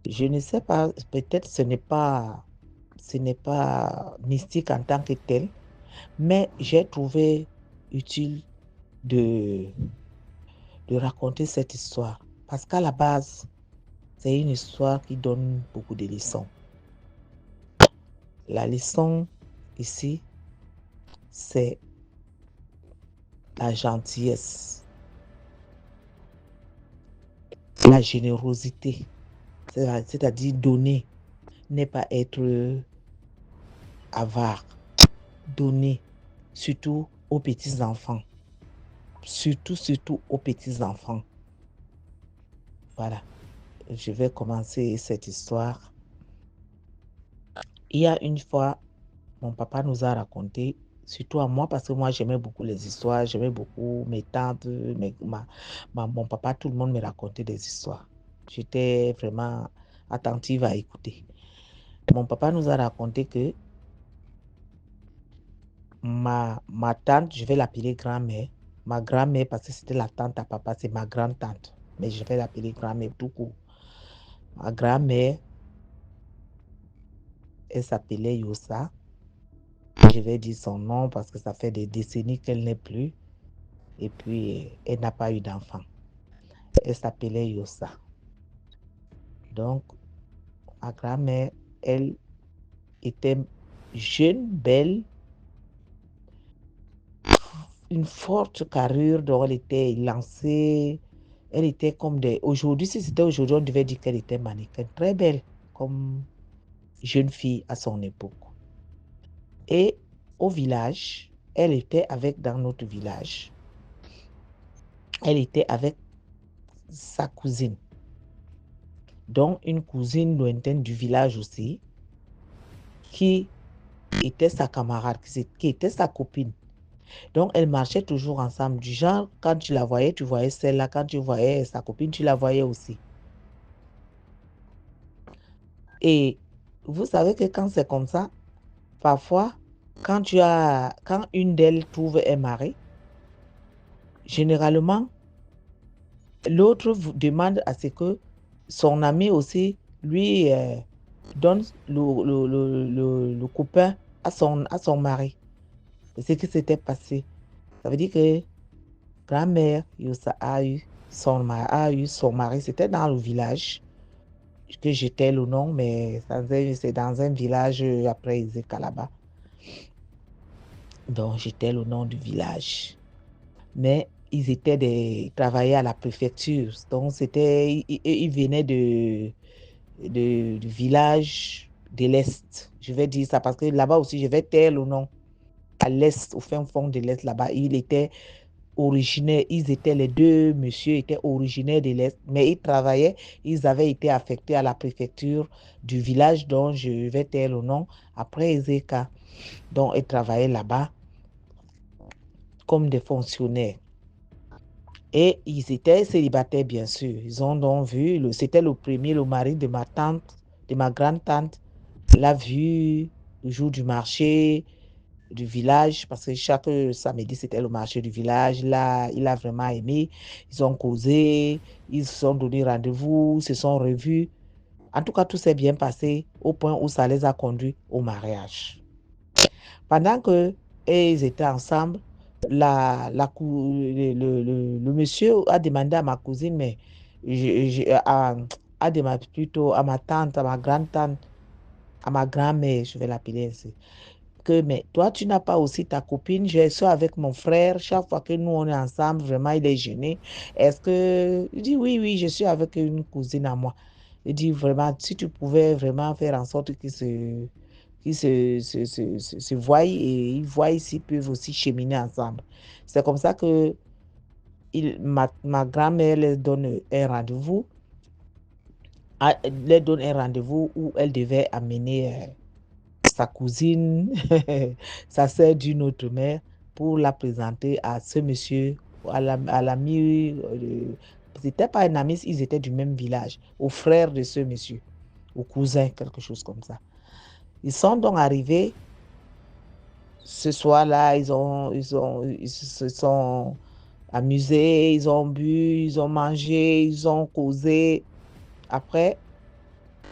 Je ne sais pas, peut-être ce n'est pas mystique en tant que tel, mais j'ai trouvé utile de raconter cette histoire parce qu'à la base, c'est une histoire qui donne beaucoup de leçons. La leçon ici, c'est la gentillesse, la générosité, c'est-à-dire donner, n'est pas être avare, donner, surtout aux petits-enfants, surtout aux petits-enfants. Voilà, je vais commencer cette histoire. Il y a une fois, mon papa nous a raconté, surtout à moi, parce que moi j'aimais beaucoup les histoires, j'aimais beaucoup mes tantes, mon papa, tout le monde me racontait des histoires. J'étais vraiment attentive à écouter. Mon papa nous a raconté que ma tante, je vais l'appeler grand-mère, ma grand-mère, parce que c'était la tante à papa, c'est ma grande-tante, mais je vais l'appeler grand-mère tout court. Ma grand-mère, elle s'appelait Yossa. Je vais dire son nom parce que ça fait des décennies qu'elle n'est plus. Et puis, elle n'a pas eu d'enfant. Elle s'appelait Yossa. Donc, ma grand-mère, elle était jeune, belle, une forte carrure, donc elle était lancée. Elle était comme des... Aujourd'hui, si c'était aujourd'hui, on devait dire qu'elle était mannequin. Très belle, comme jeune fille à son époque. Et au village, elle était dans notre village, elle était avec sa cousine. Donc, une cousine lointaine du village aussi, qui était sa camarade, qui était sa copine. Donc, elles marchaient toujours ensemble. Du genre, quand tu la voyais, tu voyais celle-là. Quand tu voyais sa copine, tu la voyais aussi. Et vous savez que quand c'est comme ça, parfois, quand une d'elles trouve un mari, généralement, l'autre vous demande à ce que son ami aussi lui donne le copain à son mari. C'est ce qui s'était passé. Ça veut dire que grand-mère Yossa a eu son mari. C'était dans le village que j'étais le nom, mais c'est dans un village après Izeka là-bas. Donc j'étais le nom du village. Mais ils travaillaient à la préfecture. Donc ils venaient du village de l'Est. Je vais dire ça parce que là-bas aussi, je vais taire le nom. À l'Est, au fin fond de l'Est, là-bas, ils étaient les deux messieurs étaient originaires de l'Est, mais ils avaient été affectés à la préfecture du village dont je vais taire le nom, après Ezeka. Donc, ils travaillaient là-bas comme des fonctionnaires. Et ils étaient célibataires, bien sûr. Ils ont donc vu, c'était le mari de ma tante, de ma grande-tante, l'a vu le jour du marché du village, parce que chaque samedi, c'était le marché du village. Là, il a vraiment aimé. Ils ont causé, ils se sont donné rendez-vous, ils se sont revus. En tout cas, tout s'est bien passé au point où ça les a conduits au mariage. Pendant que ils étaient ensemble, le monsieur a demandé à ma cousine, mais a demandé plutôt à ma tante, à ma grande-tante, à ma grand-mère, je vais l'appeler ainsi, que, mais toi, tu n'as pas aussi ta copine, je suis avec mon frère, chaque fois que nous, on est ensemble, vraiment, il est gêné. Est-ce que... Il dit, oui, oui, je suis avec une cousine à moi. Il dit, vraiment, si tu pouvais vraiment faire en sorte qui se voient et ils voient s'ils peuvent aussi cheminer ensemble. C'est comme ça que ma grand-mère leur donne un rendez-vous. Elle donne un rendez-vous où elle devait amener sa cousine, sa sœur d'une autre mère, pour la présenter à ce monsieur, à l'ami. C'était pas un ami, ils étaient du même village, au frère de ce monsieur, au cousin, quelque chose comme ça. Ils sont donc arrivés ce soir-là, ils se sont amusés, ils ont bu, ils ont mangé, ils ont causé. Après,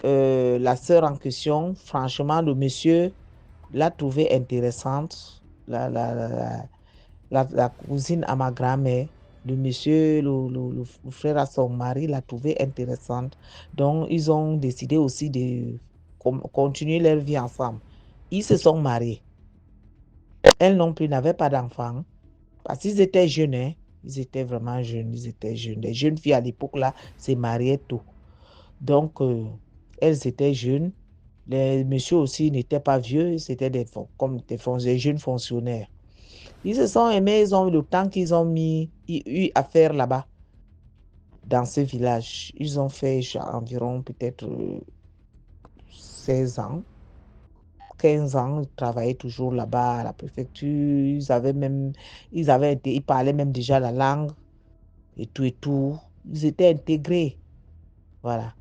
la sœur en question, franchement, le monsieur l'a trouvée intéressante, la cousine à ma grand-mère. Le monsieur, le frère à son mari l'a trouvée intéressante. Donc, ils ont décidé aussi de continuer leur vie ensemble. Ils se sont mariés. Elle non plus n'avait pas d'enfant parce qu'ils étaient jeunes. Hein. Ils étaient vraiment jeunes. Ils étaient jeunes. Les jeunes filles à l'époque là se mariaient tôt. Donc, elles étaient jeunes. Les messieurs aussi n'étaient pas vieux. C'était comme des jeunes fonctionnaires. Ils se sont aimés. Ils ont eu le temps qu'ils ont eu à faire là-bas, dans ce village. Ils ont fait environ peut-être 16 ans. 15 ans, ils travaillaient toujours là-bas à la préfecture. Ils parlaient même déjà la langue et tout et tout. Ils étaient intégrés. Voilà.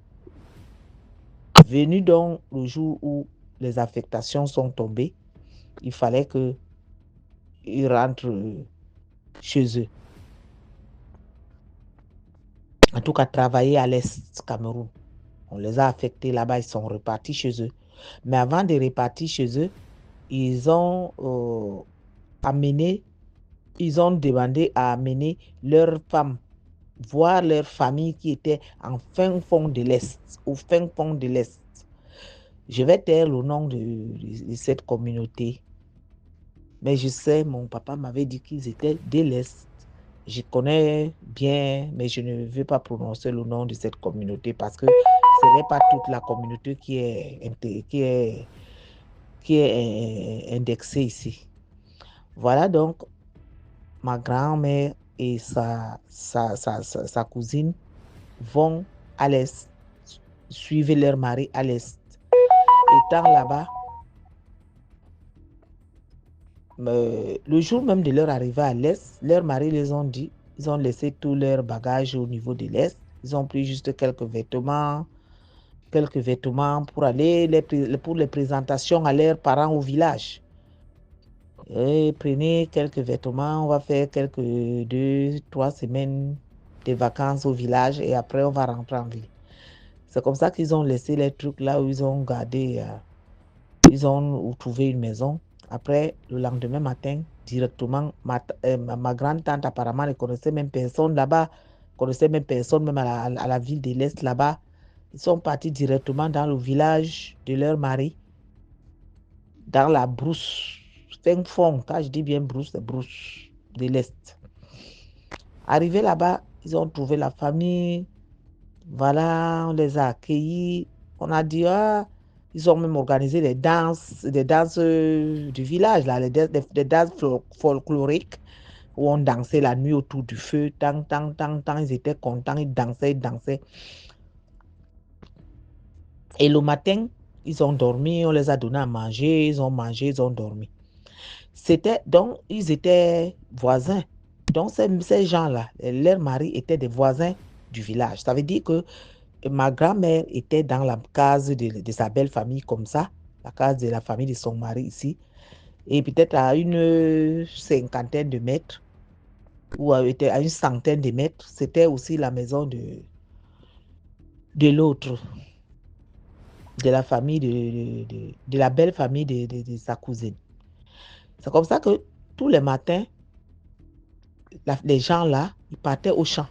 Venu donc le jour où les affectations sont tombées, il fallait qu'ils rentrent chez eux. En tout cas, travailler à l'Est Cameroun. On les a affectés là-bas, ils sont repartis chez eux. Mais avant de repartir chez eux, ils ont demandé à amener leurs femmes, voir leur famille qui était en fin fond de l'Est, au fin fond de l'Est. Je vais taire le nom de cette communauté. Mais je sais, mon papa m'avait dit qu'ils étaient de l'Est. Je connais bien, mais je ne veux pas prononcer le nom de cette communauté parce que ce n'est pas toute la communauté qui est indexée ici. Voilà donc ma grand-mère et sa cousine vont à l'Est, suivre leur mari à l'Est. Étant là-bas, le jour même de leur arrivée à l'Est, leurs maris les ont dit, ils ont laissé tout leur bagage au niveau de l'Est. Ils ont pris juste quelques vêtements pour aller pour les présentations à leurs parents au village. Et prenez quelques vêtements, on va faire quelques 2-3 semaines de vacances au village et après on va rentrer en ville. C'est comme ça qu'ils ont laissé les trucs là où ils ont gardé, ils ont trouvé une maison. Après, le lendemain matin, directement, ma grande-tante apparemment ne connaissait même personne là-bas, connaissait même personne même à la ville de l'Est là-bas. Ils sont partis directement dans le village de leur mari, dans la brousse, fin fond, quand je dis bien brousse, c'est brousse de l'Est. Arrivés là-bas, ils ont trouvé la famille, voilà, on les a accueillis, on a dit, ils ont même organisé des danses du village, là, des danses folkloriques, où on dansait la nuit autour du feu, tant, ils étaient contents, ils dansaient. Et le matin, ils ont dormi, on les a donné à manger, ils ont mangé, ils ont dormi. Donc, ils étaient voisins. Donc, ces gens-là, leurs maris étaient des voisins du village. Ça veut dire que ma grand-mère était dans la case de sa belle famille comme ça, la case de la famille de son mari ici, et peut-être à une cinquantaine de mètres, ou à une centaine de mètres, c'était aussi la maison de l'autre, de la famille, de la belle famille de sa cousine. C'est comme ça que tous les matins, les gens là, ils partaient au champ.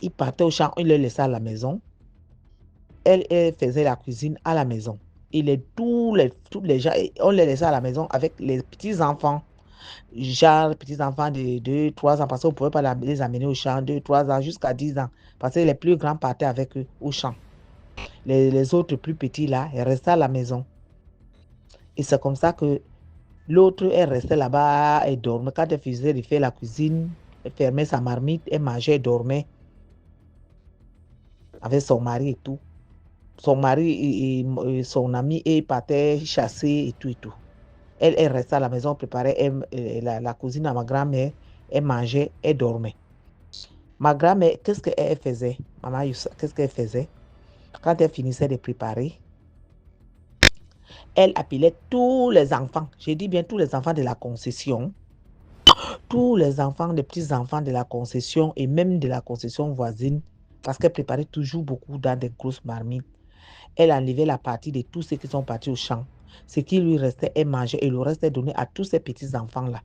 Ils les laissaient à la maison. Elle faisait la cuisine à la maison. Et tous les gens, on les laissait à la maison avec les petits-enfants. Genre, petits-enfants de 2-3 ans, parce qu'on ne pouvait pas les amener au champ, 2-3 ans, jusqu'à 10 ans. Parce que les plus grands partaient avec eux au champ. Les autres plus petits là, ils restaient à la maison. Et c'est comme ça que l'autre, elle restait là-bas, elle dormait. Quand elle faisait de faire la cuisine, elle fermait sa marmite, elle mangeait, elle dormait avec son mari et tout. Son mari et son ami, et ils partaient chasser et tout et tout. Elle restait à la maison, préparait la cuisine à ma grand-mère, elle mangeait, elle dormait. Ma grand-mère, qu'est-ce qu'elle faisait? Maman Youssa, qu'est-ce qu'elle faisait? Quand elle finissait de préparer, elle appelait tous les enfants, j'ai dit bien tous les enfants de la concession, tous les enfants, les petits-enfants de la concession et même de la concession voisine, parce qu'elle préparait toujours beaucoup dans des grosses marmites. Elle enlevait la partie de tous ceux qui sont partis au champ. Ce qui lui restait, elle mangeait et le reste est donné à tous ces petits-enfants-là.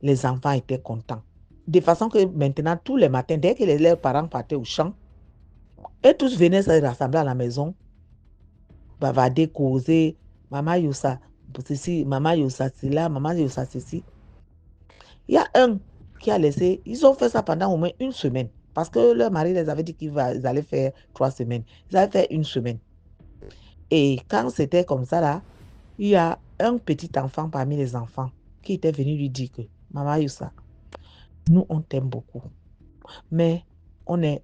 Les enfants étaient contents. De façon que maintenant, tous les matins, dès que leurs parents partaient au champ, et tous venaient se rassembler à la maison, bavarder, causer. Maman Youssa, ceci, maman Youssa, cela, maman Youssa, ceci. Il y a un qui a laissé, ils ont fait ça pendant au moins une semaine. Parce que leur mari les avait dit qu'ils allaient faire 3 semaines. Ils avaient fait une semaine. Et quand c'était comme ça, là, il y a un petit enfant parmi les enfants qui était venu lui dire que, Maman Youssa, nous, on t'aime beaucoup. Mais on est,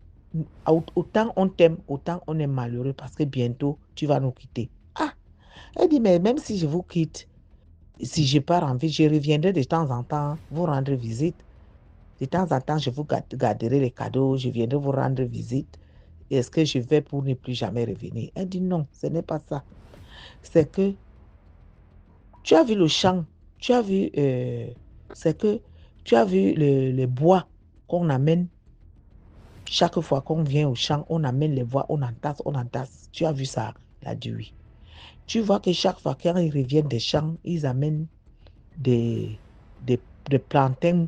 autant on t'aime, autant on est malheureux parce que bientôt, tu vas nous quitter. Ah, elle dit, mais même si je vous quitte, si je pars en vie, je reviendrai de temps en temps vous rendre visite. De temps en temps, je vous garderai les cadeaux, je viendrai vous rendre visite. Est-ce que je vais pour ne plus jamais revenir? Elle dit non, ce n'est pas ça. C'est que tu as vu le champ, tu as vu, c'est que tu as vu le bois qu'on amène. Chaque fois qu'on vient au champ, on amène les bois, on entasse, on entasse. Tu as vu ça? Elle a dit oui. Tu vois que chaque fois qu'ils reviennent des champs, ils amènent des plantains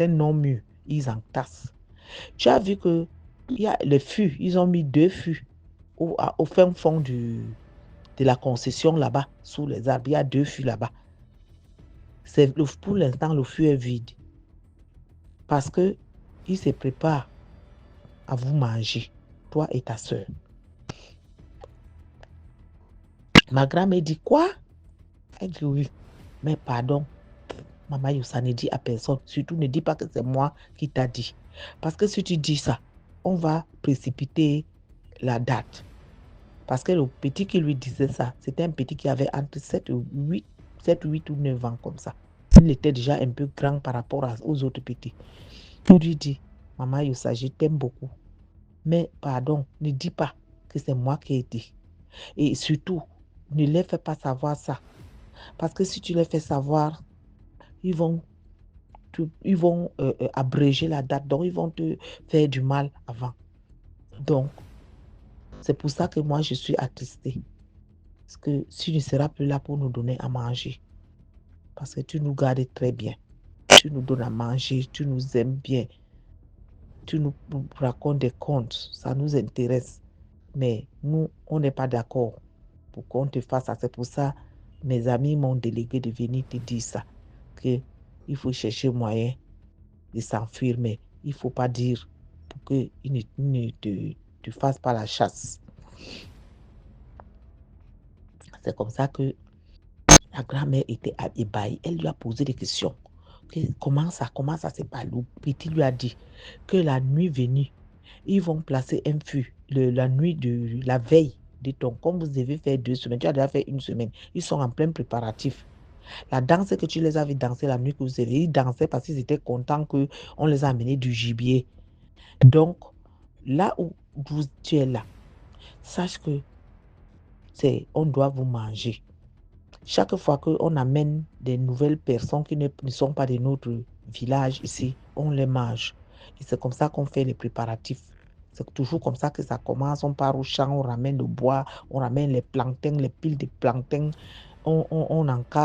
non mûrs. Ils entassent. Tu as vu que il y a le fût, ils ont mis 2 fûts au fin fond de la concession là-bas, sous les arbres. Il y a 2 fûts là-bas. Pour l'instant, le fût est vide. Parce que ils se préparent à vous manger, toi et ta soeur. Ma grand-mère dit quoi? Elle dit oui. Mais pardon, Maman Youssa ne dit à personne. Surtout ne dis pas que c'est moi qui t'a dit. Parce que si tu dis ça, on va précipiter la date. Parce que le petit qui lui disait ça, c'était un petit qui avait entre 7 ou 8 ou 9 ans comme ça. Il était déjà un peu grand par rapport aux autres petits. Il lui dit, Maman Youssa, je t'aime beaucoup. Mais pardon, ne dis pas que c'est moi qui ai dit. Et surtout, ne les fais pas savoir ça. Parce que si tu les fais savoir, ils vont abréger la date. Donc, ils vont te faire du mal avant. Donc, c'est pour ça que moi, je suis attristée. Parce que tu ne seras plus là pour nous donner à manger. Parce que tu nous gardes très bien. Tu nous donnes à manger, tu nous aimes bien. Tu nous racontes des contes, ça nous intéresse. Mais nous, on n'est pas d'accord pour qu'on te fasse ça. C'est pour ça mes amis m'ont délégué de venir te dire ça. Qu'il faut chercher moyen de s'enfuir, mais il ne faut pas dire pour qu'ils ne te fassent pas la chasse. C'est comme ça que la grand-mère était ébahie. Elle lui a posé des questions. Comment ça se passe? Le petit lui a dit que la nuit venue, ils vont placer un fût. La nuit de la veille, dit-on, comme vous devez faire 2 semaines, tu as déjà fait 1 semaine. Ils sont en plein préparatif. La danse que tu les avais dansé la nuit que vous avez, ils dansaient parce qu'ils étaient contents qu'on les a amenés du gibier. Donc, là où tu es là, sache que on doit vous manger. Chaque fois qu'on amène des nouvelles personnes qui ne sont pas de notre village ici, on les mange. Et c'est comme ça qu'on fait les préparatifs. C'est toujours comme ça que ça commence. On part au champ, on ramène le bois, on ramène les plantains, les piles de plantains. On entasse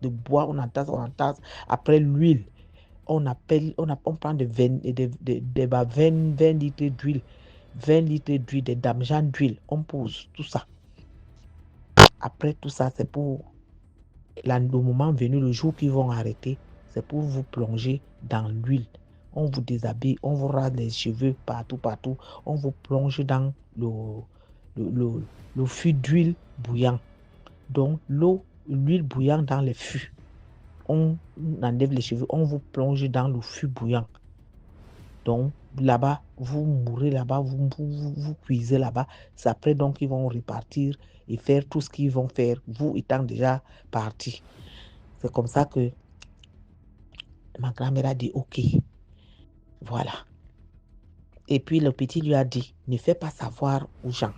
de bois, on entasse. Après l'huile, on prend 20 litres d'huile, 20 litres d'huile, des damjans d'huile. On pose tout ça. Après tout ça, c'est pour le moment venu, le jour qu'ils vont arrêter, c'est pour vous plonger dans l'huile. On vous déshabille, on vous rase les cheveux partout. On vous plonge dans le fût d'huile bouillant. Donc, l'huile bouillante dans les fûts. On enlève les cheveux, on vous plonge dans le fût bouillant. Donc, là-bas, vous mourrez là-bas, vous cuisez là-bas. C'est après, donc, ils vont repartir et faire tout ce qu'ils vont faire, vous étant déjà parti. C'est comme ça que ma grand-mère a dit, OK, voilà. Et puis, le petit lui a dit, ne fais pas savoir aux gens.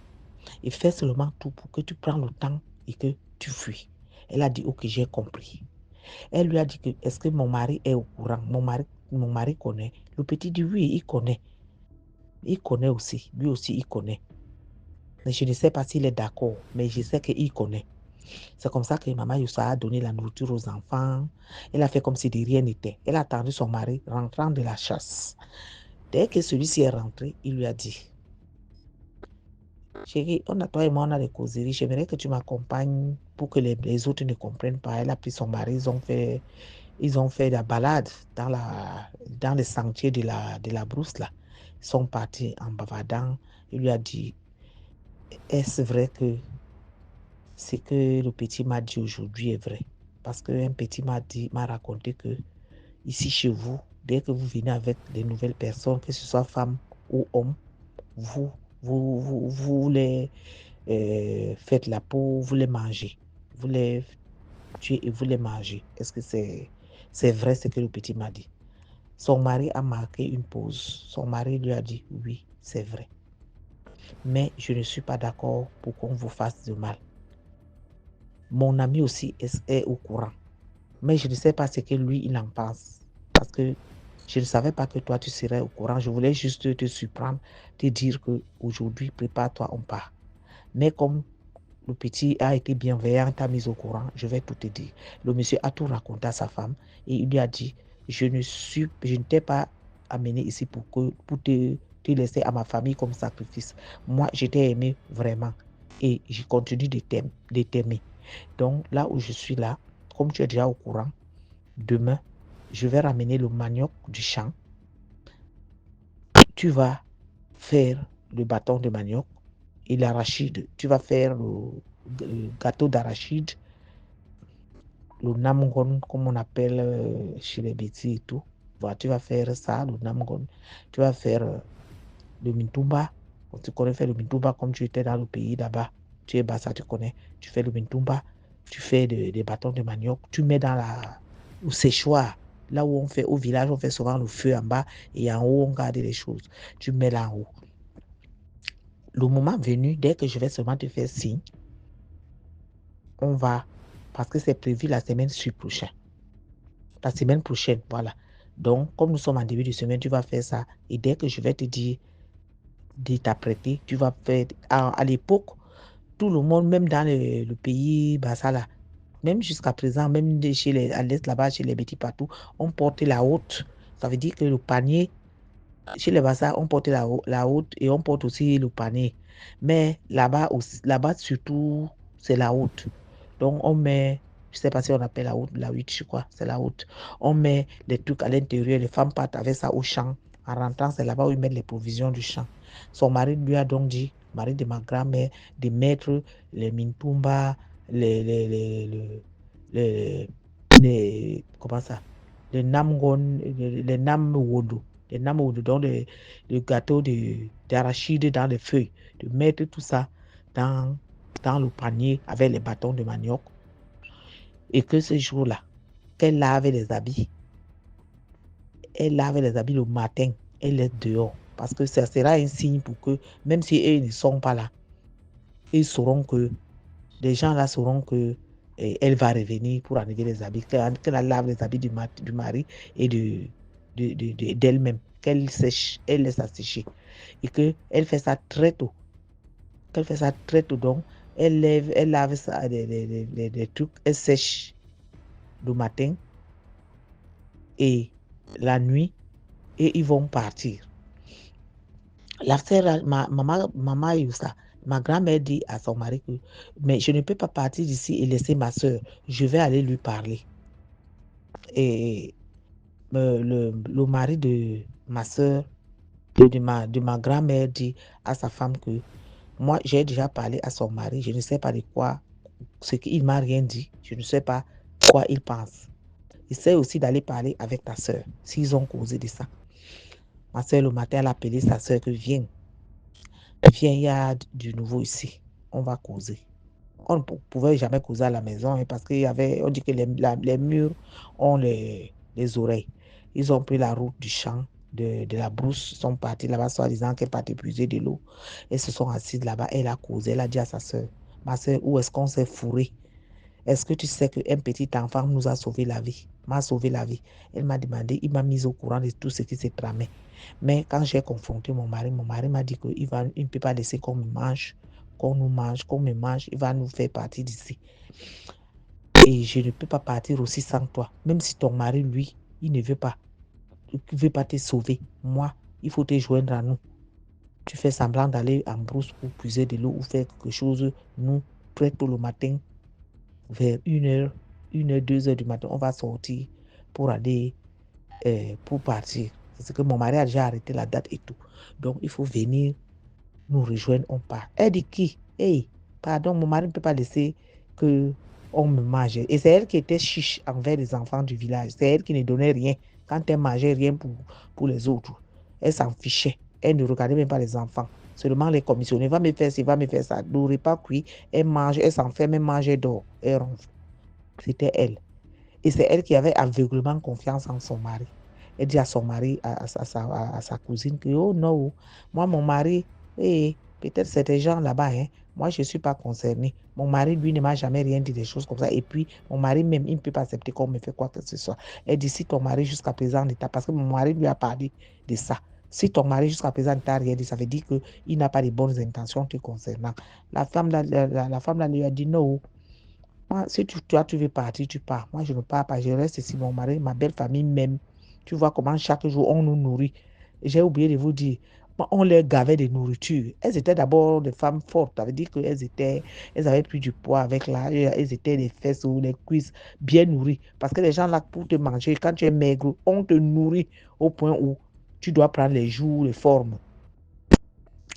Et fais seulement tout pour que tu prennes le temps et que tu fuis. Elle a dit, OK, j'ai compris. Elle lui a dit que, est-ce que mon mari est au courant? Mon mari connaît. Le petit dit, oui, il connaît. Il connaît aussi. Lui aussi, il connaît. Mais je ne sais pas s'il est d'accord, mais je sais qu'il connaît. C'est comme ça que Maman Youssa a donné la nourriture aux enfants. Elle a fait comme si de rien n'était. Elle a attendu son mari rentrant de la chasse. Dès que celui-ci est rentré, il lui a dit, chérie, toi et moi, on a des causeries. J'aimerais que tu m'accompagnes pour que les autres ne comprennent pas. Elle a pris son mari, ils ont fait la balade dans les sentiers de la brousse, là. Ils sont partis en bavardant. Il lui a dit, est-ce vrai que ce que le petit m'a dit aujourd'hui est vrai? Parce qu'un petit m'a raconté que ici chez vous, dès que vous venez avec des nouvelles personnes, que ce soit femmes ou hommes, vous les faites la peau, vous les mangez. Vous les tuez et vous les mangez. Est-ce que c'est vrai ce que le petit m'a dit? Son mari a marqué une pause. Son mari lui a dit, oui, c'est vrai. Mais je ne suis pas d'accord pour qu'on vous fasse de mal. Mon ami aussi est au courant. Mais je ne sais pas ce que lui, il en pense. Parce que je ne savais pas que toi, tu serais au courant. Je voulais juste te surprendre, te dire qu'aujourd'hui, prépare-toi, on part. Mais comme le petit a été bienveillant, t'a mis au courant, je vais tout te dire. Le monsieur a tout raconté à sa femme et il lui a dit, je ne t'ai pas amené ici pour te laisser à ma famille comme sacrifice. Moi, je t'ai aimé vraiment et je continue de t'aimer. Donc, là où je suis là, comme tu es déjà au courant, demain, je vais ramener le manioc du champ. Tu vas faire le bâton de manioc et l'arachide. Tu vas faire le gâteau d'arachide, le namgon, comme on appelle chez les bêtis et tout. Voilà, tu vas faire ça, le namgon. Tu vas faire le mintumba. Tu connais faire le mintumba comme tu étais dans le pays là-bas. Tu es bas, ça tu connais. Tu fais le mintumba. Tu fais des bâtons de manioc. Tu mets dans le séchoir. Là où on fait, au village, on fait souvent le feu en bas et en haut, on garde les choses. Tu mets là en haut. Le moment venu, dès que je vais seulement te faire signe, on va, parce que c'est prévu la semaine prochaine. La semaine prochaine, voilà. Donc, comme nous sommes en début de semaine, tu vas faire ça. Et dès que je vais te dire de t'apprêter, tu vas faire. À l'époque, tout le monde, même dans le pays Bassala, même jusqu'à présent, même à l'est là-bas, chez les petits partout, on portait la haute. Ça veut dire que le panier, chez les Bassa, on portait la haute et on porte aussi le panier. Mais là-bas surtout, c'est la haute. Donc, on met, je ne sais pas si on appelle la haute, la huit, je crois, c'est la haute. On met des trucs à l'intérieur, les femmes partent avec ça au champ. En rentrant, c'est là-bas où ils mettent les provisions du champ. Son mari lui a donc dit, mari de ma grand-mère, de mettre les mintumba, comment ça, les namgon, les namwodo, donc le gâteau d'arachide dans les feuilles, de mettre tout ça dans le panier avec les bâtons de manioc et que ce jour-là, qu'elle lave les habits. Elle lave les habits le matin, elle laisse dehors parce que ça sera un signe pour que, même si eux ne sont pas là, ils sauront que, les gens là sauront que elle va revenir pour enlever les habits, qu'elle lave les habits du mari et d'elle-même, qu'elle sèche, elle laisse à sécher et qu'elle fait ça très tôt. Qu'elle fait ça très tôt, donc elle lave ça, des trucs, elle sèche le matin et la nuit et ils vont partir. La sœur, maman Youssa, ma grand-mère dit à son mari que, mais je ne peux pas partir d'ici et laisser ma sœur, je vais aller lui parler. Et le mari de ma sœur, de ma grand-mère dit à sa femme que Moi, j'ai déjà parlé à son mari. Je ne sais pas de quoi, ce qu'il m'a rien dit. Je ne sais pas quoi il pense. Essaie aussi d'aller parler avec ta soeur, s'ils ont causé de ça. Ma soeur, le matin, elle a appelé sa soeur que viens, il y a du nouveau ici. On va causer. On ne pouvait jamais causer à la maison hein, parce qu'il y avait, on dit que les murs ont les oreilles. Ils ont pris la route du champ, de la brousse, sont partis là-bas, soi-disant qu'elle partait puiser de l'eau. Elles se sont assises là-bas, elle a causé, elle a dit à sa soeur, ma soeur, où est-ce qu'on s'est fourré? Est-ce que tu sais qu'un petit enfant nous a sauvé la vie, m'a sauvé la vie? Elle m'a demandé, il m'a mis au courant de tout ce qui s'est tramé. Mais quand j'ai confronté mon mari m'a dit qu'il ne peut pas laisser qu'on me mange, qu'on nous mange, qu'on me mange, il va nous faire partir d'ici. Et je ne peux pas partir aussi sans toi. Même si ton mari, lui, il ne veut pas te sauver. Moi, il faut te joindre à nous. Tu fais semblant d'aller en brousse pour puiser de l'eau ou faire quelque chose. Nous, très tôt le matin, vers 1h, 2h du matin, on va sortir pour aller, pour partir. Parce que mon mari a déjà arrêté la date et tout. Donc, il faut venir nous rejoindre, on part. Elle dit qui? Hey, pardon, mon mari ne peut pas laisser que on me mange. Et c'est elle qui était chiche envers les enfants du village. C'est elle qui ne donnait rien quand elle mangeait rien pour les autres. Elle s'en fichait. Elle ne regardait même pas les enfants. Seulement les commissionnaires. Va me faire ci, va me faire ça. Le repas cuit, elle mange, elle s'enferme, elle mange, elle dort. Elle ronfle. C'était elle. Et c'est elle qui avait aveuglement confiance en son mari. Elle dit à son mari, à sa cousine, que oh non, moi mon mari, peut-être c'est des gens là-bas, hein. Moi je ne suis pas concernée. Mon mari, lui, ne m'a jamais rien dit des choses comme ça. Et puis, mon mari même, il ne peut pas accepter qu'on me fait quoi que ce soit. Elle dit, si ton mari jusqu'à présent n'était parce que mon mari lui a parlé de ça. Si ton mari jusqu'à présent ne t'a rien dit, ça veut dire qu'il n'a pas de bonnes intentions te concernant. La femme là lui a dit non. Moi, si tu veux partir, tu pars. Moi, je ne pars pas. Je reste ici. Mon mari, ma belle famille même. Tu vois comment chaque jour on nous nourrit. J'ai oublié de vous dire, on les gavait de nourriture. Elles étaient d'abord des femmes fortes. Ça veut dire elles avaient pris du poids avec l'âge. Elles étaient des fesses ou des cuisses bien nourries. Parce que les gens là, pour te manger, quand tu es maigre, on te nourrit au point où tu dois prendre les joues, les formes.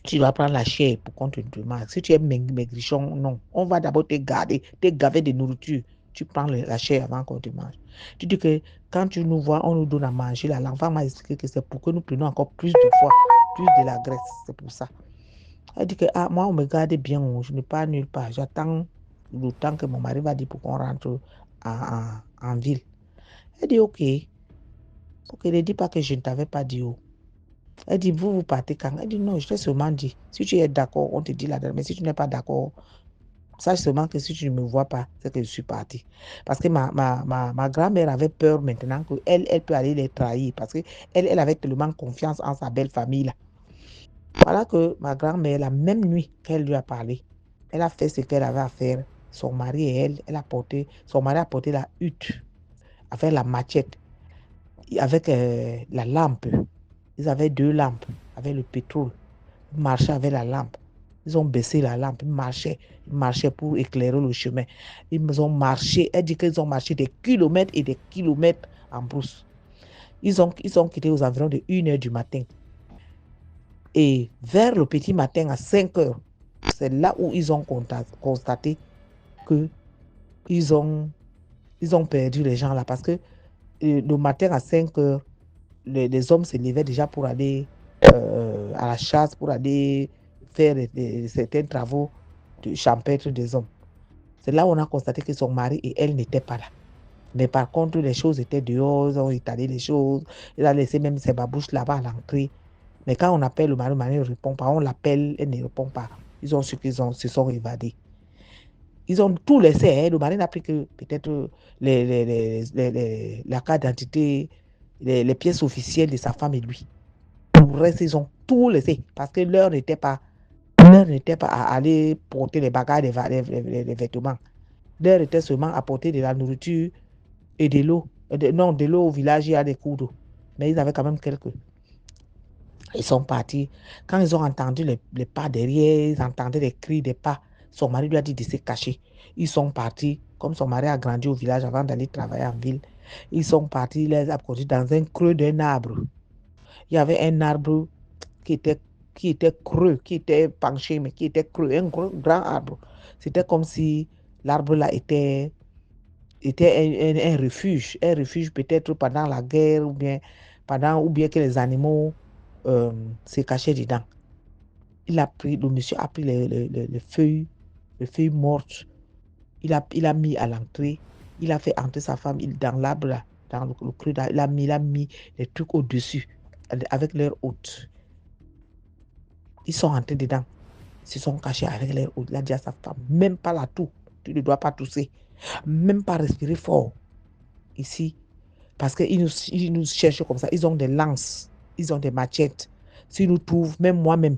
Tu dois prendre la chair pour qu'on te mange. Si tu es maigrichon, non. On va d'abord te gaver de nourriture. Tu prends la chair avant qu'on te mange. Tu dis que quand tu nous vois, on nous donne à manger. Là, l'enfant m'a expliqué que c'est pour que nous prenions encore plus de fois, plus de la graisse. C'est pour ça. Elle dit que moi, on me garde bien. Je ne pars nulle part. J'attends le temps que mon mari va dire pour qu'on rentre en ville. Elle dit OK. OK, ne dis pas que je ne t'avais pas dit. Elle dit, vous partez quand? Elle dit, non, je t'ai seulement dit. Si tu es d'accord, on te dit la date. Mais si tu n'es pas d'accord, sache seulement que si tu ne me vois pas, c'est que je suis partie. Parce que ma grand-mère avait peur maintenant qu'elle peut aller les trahir. Parce qu'elle avait tellement confiance en sa belle famille là. Voilà que ma grand-mère, la même nuit qu'elle lui a parlé, elle a fait ce qu'elle avait à faire. Son mari et son mari a porté la hutte avec la machette, avec la lampe. Ils avaient 2 lampes avec le pétrole. Ils marchaient avec la lampe. Ils ont baissé la lampe. Ils marchaient pour éclairer le chemin. Ils ont marché. Elle dit qu'ils ont marché des kilomètres et des kilomètres en brousse. Ils ont quitté aux environs de 1h du matin. Et vers le petit matin à 5h, c'est là où ils ont constaté que ils ont perdu les gens là. Parce que le matin à 5h, les hommes se levaient déjà pour aller à la chasse, pour aller faire certains travaux champêtres des hommes. C'est là où on a constaté que son mari et elle n'étaient pas là. Mais par contre, les choses étaient dehors, ils ont étalé les choses, ils ont laissé même ses babouches là-bas à l'entrée. Mais quand on appelle le mari ne répond pas, on l'appelle, elle ne répond pas. Ils ont su qu'ils se sont évadés. Ils ont tout laissé. Hein. Le mari n'a pris que peut-être la carte d'identité, les pièces officielles de sa femme et lui. Pour le reste, ils ont tout laissé parce que l'heure n'était pas à aller porter les bagages, les vêtements. L'heure était seulement à porter de la nourriture et de l'eau. De l'eau au village, il y a des coups d'eau. Mais ils avaient quand même quelques. Ils sont partis. Quand ils ont entendu les pas derrière, ils entendaient les cris des pas. Son mari lui a dit de se cacher. Ils sont partis. Comme son mari a grandi au village avant d'aller travailler en ville, ils sont partis, ils les ont conduits dans un creux d'un arbre. Il y avait un arbre qui était qui était creux, qui était penché, mais qui était creux, un grand arbre. C'était comme si l'arbre là était un refuge peut-être pendant la guerre ou bien que les animaux se cachaient dedans. Le monsieur a pris les feuilles mortes, il a mis à l'entrée, il a fait entrer sa femme dans l'arbre là, dans le creux, il a mis les trucs au-dessus avec leur hôte. Ils sont entrés dedans, ils se sont cachés avec leur hôte. Il a dit à sa femme, même pas la toux, tu ne dois pas tousser, même pas respirer fort ici, parce qu'ils nous cherchent comme ça. Ils ont des lances, ils ont des machettes. S'ils nous trouvent, même moi-même,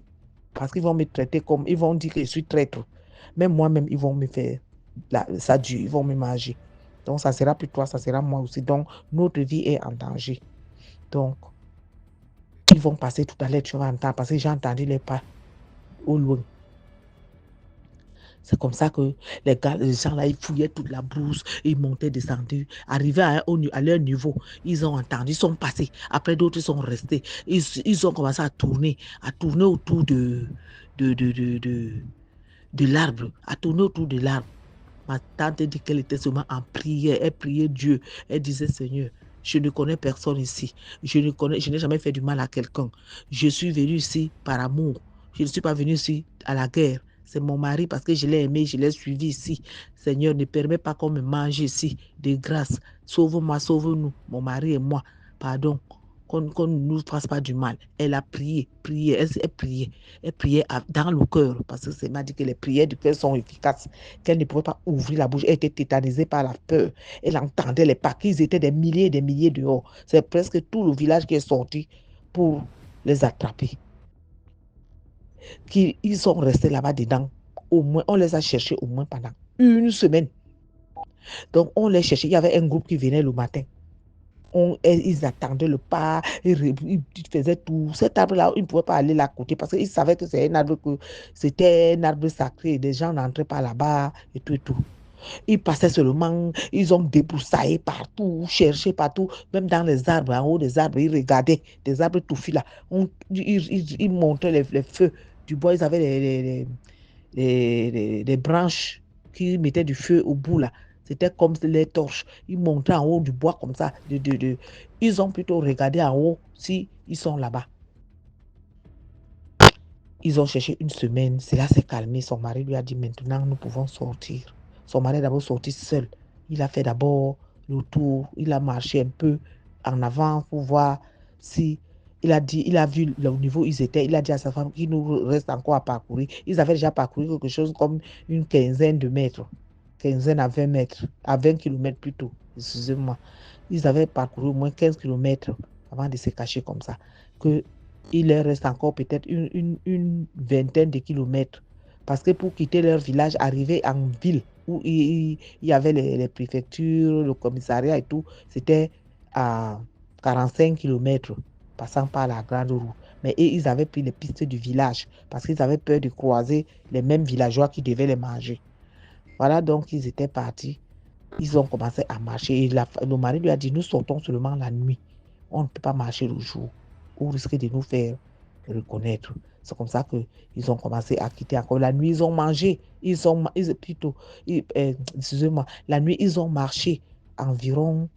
parce qu'ils vont me traiter comme, ils vont dire que je suis traître. Même moi-même, ils vont me faire ça dure, ils vont me manger. Donc, ça sera plus toi, ça sera moi aussi. Donc, notre vie est en danger. Donc, ils vont passer tout à l'heure, tu vas entendre, parce que j'ai entendu les pas au loin. C'est comme ça que les gens là, ils fouillaient toute la brousse, ils montaient, descendaient, arrivaient à leur niveau. Ils ont entendu, ils sont passés. Après, d'autres sont restés. Ils ont commencé à tourner autour de l'arbre, à tourner autour de l'arbre. Ma tante dit qu'elle était seulement en prière. Elle priait Dieu. Elle disait, Seigneur, je ne connais personne ici. Je n'ai jamais fait du mal à quelqu'un. Je suis venue ici par amour. Je ne suis pas venue ici à la guerre. C'est mon mari parce que je l'ai aimé, je l'ai suivi ici. Seigneur, ne permets pas qu'on me mange ici. De grâce, sauve-moi, sauve-nous, mon mari et moi. Pardon, qu'on ne nous fasse pas du mal. Elle a prié, elle priait dans le cœur, parce que c'est m'a dit que les prières du cœur sont efficaces, qu'elle ne pouvait pas ouvrir la bouche. Elle était tétanisée par la peur. Elle entendait les pas, qu'ils étaient des milliers et des milliers dehors. C'est presque tout le village qui est sorti pour les attraper. Ils sont restés là-bas dedans. Au moins, on les a cherchés au moins pendant une semaine. Donc, on les cherchait. Il y avait un groupe qui venait le matin. Ils attendaient le pas, ils faisaient tout. Cet arbre-là, ils ne pouvaient pas aller là côté parce qu'ils savaient que c'était un arbre sacré. Les gens n'entraient pas là-bas et tout et tout. Ils passaient seulement, ils ont débroussaillé partout, cherché partout, même dans les arbres, en haut des arbres, ils regardaient des arbres touffus là. Ils montraient les feux du bois, ils avaient des branches qui mettaient du feu au bout là. C'était comme les torches. Ils montaient en haut du bois comme ça. Ils ont plutôt regardé en haut si ils sont là-bas. Ils ont cherché une semaine. Cela s'est calmé. Son mari lui a dit, maintenant, nous pouvons sortir. Son mari est d'abord sorti seul. Il a fait d'abord le tour. Il a marché un peu en avant pour voir si... Il a vu le niveau où ils étaient. Il a dit à sa femme qu'il nous reste encore à parcourir. Ils avaient déjà parcouru quelque chose comme une quinzaine de mètres. 15 à 20 mètres. À 20 km plutôt. Excusez-moi. Ils avaient parcouru au moins 15 km avant de se cacher comme ça. Il leur reste encore peut-être une vingtaine de kilomètres. Parce que pour quitter leur village, arriver en ville, où il y avait les préfectures, le commissariat et tout, c'était à 45 km, passant par la grande roue. Mais ils avaient pris les pistes du village, parce qu'ils avaient peur de croiser les mêmes villageois qui devaient les manger. Voilà, donc ils étaient partis. Ils ont commencé à marcher. Et le mari lui a dit, nous sortons seulement la nuit. On ne peut pas marcher le jour. Ou risquer de nous faire reconnaître. C'est comme ça qu'ils ont commencé à quitter encore. La nuit, ils ont mangé. Excusez-moi, la nuit, ils ont marché environ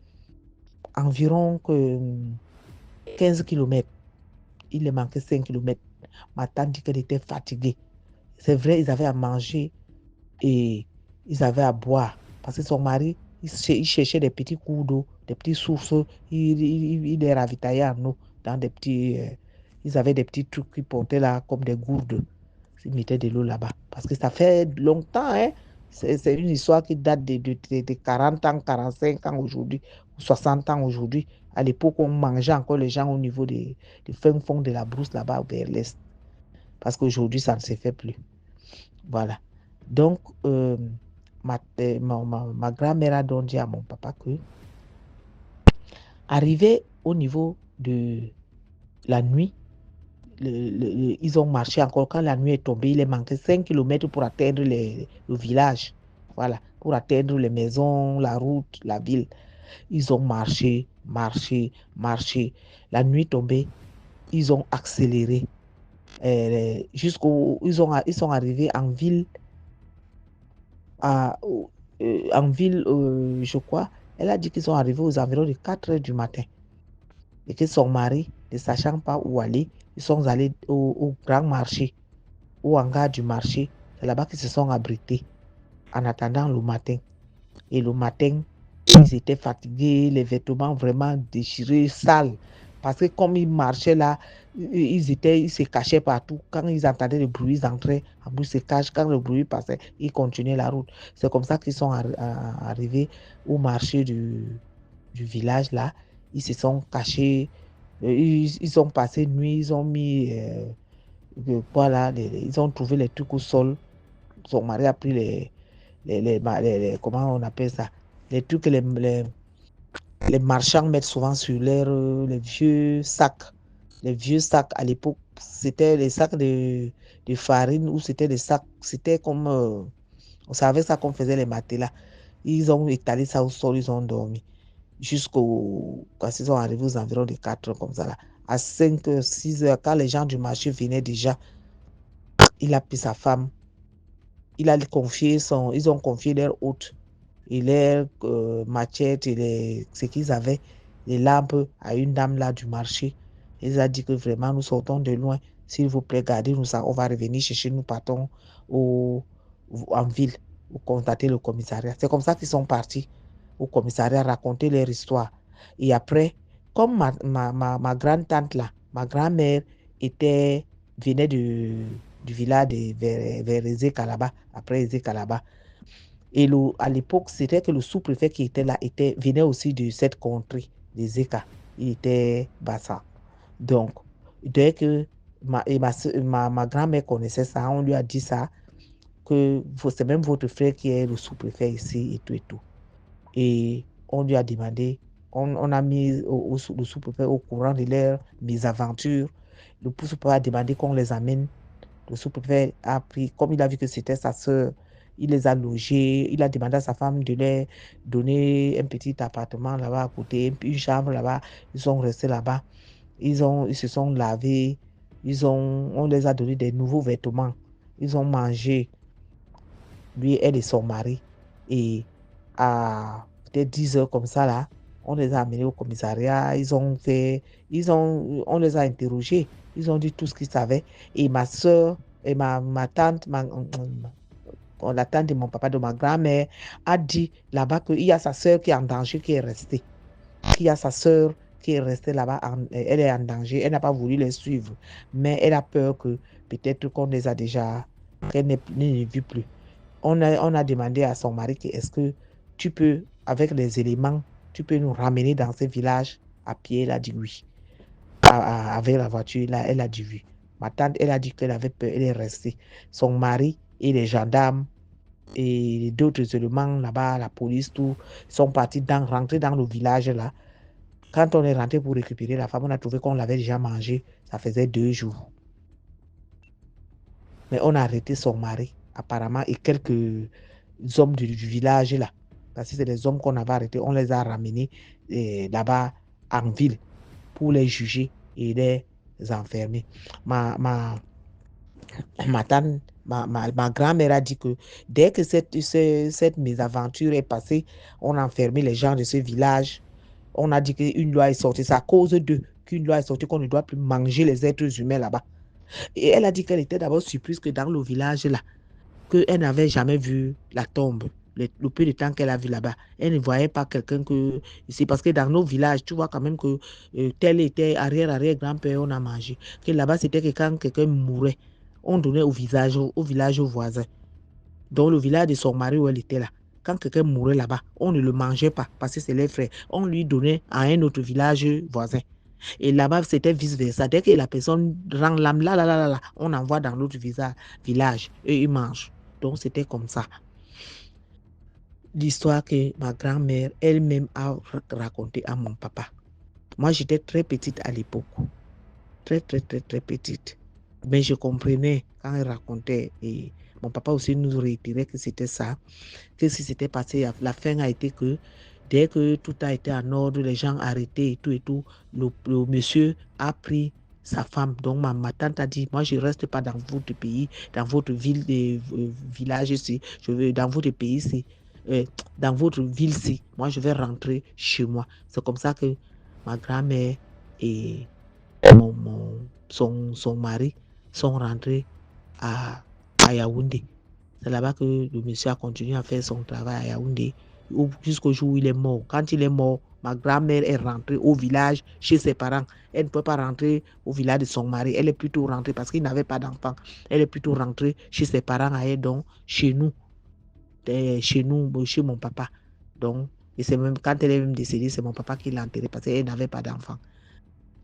15 km. Il leur manquait 5 km. Ma tante dit qu'elle était fatiguée. C'est vrai, ils avaient à manger et ils avaient à boire. Parce que son mari, il cherchait des petits cours d'eau, des petites sources. Il les ravitaillait en eau dans des petits... ils avaient des petits trucs qu'ils portaient là, comme des gourdes. Ils mettaient de l'eau là-bas. Parce que ça fait longtemps, hein. C'est une histoire qui date de 40 ans, 45 ans aujourd'hui, ou 60 ans aujourd'hui. À l'époque, on mangeait encore les gens au niveau des fins fonds de la brousse là-bas vers l'est. Parce qu'aujourd'hui, ça ne se fait plus. Voilà. Donc, ma grand-mère a donc dit à mon papa que, arrivé au niveau de la nuit, ils ont marché encore. Quand la nuit est tombée, il est manqué 5 km pour atteindre le village. Voilà, pour atteindre les maisons, la route, la ville. Ils ont marché. La nuit tombée, ils ont accéléré. Ils sont arrivés en ville, je crois. Elle a dit qu'ils sont arrivés aux environs de 4 heures du matin. Et que son mari, ne sachant pas où aller, ils sont allés au grand marché, au hangar du marché. C'est là-bas qu'ils se sont abrités en attendant le matin. Et le matin, ils étaient fatigués, les vêtements vraiment déchirés, sales. Parce que comme ils marchaient là, ils se cachaient partout. Quand ils entendaient le bruit, ils entraient, en plus ils se cachent. Quand le bruit passait, ils continuaient la route. C'est comme ça qu'ils sont arrivés au marché du village là. Ils se sont cachés, ils ont passé nuit, ils ont mis, voilà, ils ont trouvé les trucs au sol. Son mari a pris comment on appelle ça, les trucs que les marchands mettent souvent sur les vieux sacs. Les vieux sacs à l'époque, c'était les sacs de farine ou c'était des sacs, c'était comme, on savait ça qu'on faisait les matelas. Ils ont étalé ça au sol, ils ont dormi. Quand ils sont arrivés aux environs de 4 heures comme ça là. À 5 heures, 6 heures, quand les gens du marché venaient déjà, il a pris sa femme. Ils ont confié leur hôte et leur machette et ce qu'ils avaient, les lampes à une dame là du marché. Ils ont dit que vraiment nous sortons de loin. S'il vous plaît, gardez-nous ça. On va revenir chercher, nous partons en ville pour contacter le commissariat. C'est comme ça qu'ils sont partis au commissariat raconter leur histoire. Et après, comme ma grande-tante là, ma grand-mère venait du village vers Ezeka là-bas, après Ezeka là-bas. Et à l'époque, c'était que le sous-préfet qui était là venait aussi de cette contrée, d'Ezeka. Il était Bassa. Donc, dès que ma grand-mère connaissait ça, on lui a dit ça, que c'est même votre frère qui est le sous-préfet ici et tout et tout. Et on lui a demandé, on a mis le sous-préfet au courant de leurs mésaventures. Le sous-préfet a demandé qu'on les amène. Le sous-préfet a pris, comme il a vu que c'était sa sœur, il les a logés, il a demandé à sa femme de leur donner un petit appartement là-bas à côté, une chambre là-bas. Ils sont restés là-bas. Ils se sont lavés. On les a donné des nouveaux vêtements. Ils ont mangé, lui, elle et son mari. Et à peut-être 10 heures comme ça, là, on les a amenés au commissariat. On les a interrogés. Ils ont dit tout ce qu'ils savaient. Et ma soeur et ma tante, la tante de mon papa, de ma grand-mère, a dit là-bas qu'il y a sa soeur qui est en danger, qui est restée. Il y a sa soeur qui est restée là-bas, elle est en danger. Elle n'a pas voulu les suivre. Mais elle a peur que peut-être qu'on les a déjà, qu'elle ne les vit plus. On a demandé à son mari que est-ce que tu peux, avec les éléments, tu peux nous ramener dans ce village à pied. Elle a dit oui. Avec la voiture, là, elle a dit oui. Ma tante, elle a dit qu'elle avait peur, elle est restée. Son mari et les gendarmes et d'autres éléments là-bas, la police, tout, sont partis rentrer dans le village là. Quand on est rentré pour récupérer la femme, on a trouvé qu'on l'avait déjà mangée. Ça faisait 2 jours. Mais on a arrêté son mari, apparemment, et quelques hommes du village là. Parce que c'est des hommes qu'on avait arrêtés. On les a ramenés là-bas en ville pour les juger et les enfermer. Ma grand-mère a dit que dès que cette mésaventure est passée, on a enfermé les gens de ce village. On a dit qu'une loi est sortie. C'est à cause d'eux qu'une loi est sortie qu'on ne doit plus manger les êtres humains là-bas. Et elle a dit qu'elle était d'abord surprise que dans le village là, qu'elle n'avait jamais vu la tombe. Le peu de temps qu'elle a vu là-bas, elle ne voyait pas quelqu'un que ici, parce que dans nos villages, tu vois quand même que tel était arrière-grand-père, on a mangé. Que là-bas, c'était que quand quelqu'un mourait, on donnait au village voisin. Dans le village de son mari où elle était là, quand quelqu'un mourait là-bas, on ne le mangeait pas parce que c'est les frères. On lui donnait à un autre village voisin. Et là-bas, c'était vice-versa. Dès que la personne rend l'âme là, on envoie dans l'autre village et ils mangent. Donc, c'était comme ça. L'histoire que ma grand-mère elle-même a racontée à mon papa. Moi, j'étais très petite à l'époque. Très, très, très, très petite. Mais je comprenais quand elle racontait. Et mon papa aussi nous réitérait que c'était ça. Que si c'était passé, la fin a été que dès que tout a été en ordre, les gens arrêtés et tout, le monsieur a pris sa femme. Donc, ma tante a dit, moi, je ne reste pas dans votre pays, dans votre ville, village ici. Je veux dans votre pays ici, dans votre ville ici. Moi, je vais rentrer chez moi. C'est comme ça que ma grand-mère et son mari sont rentrés à Yaoundé. C'est là-bas que le monsieur a continué à faire son travail à Yaoundé jusqu'au jour où il est mort. Quand il est mort, ma grand-mère est rentrée au village chez ses parents. Elle ne peut pas rentrer au village de son mari. Elle est plutôt rentrée parce qu'il n'avait pas d'enfant. Elle est plutôt rentrée chez ses parents à elle, donc chez nous, chez mon papa. Donc, et c'est même quand elle est même décédée, c'est mon papa qui l'a enterrée parce qu'elle n'avait pas d'enfant.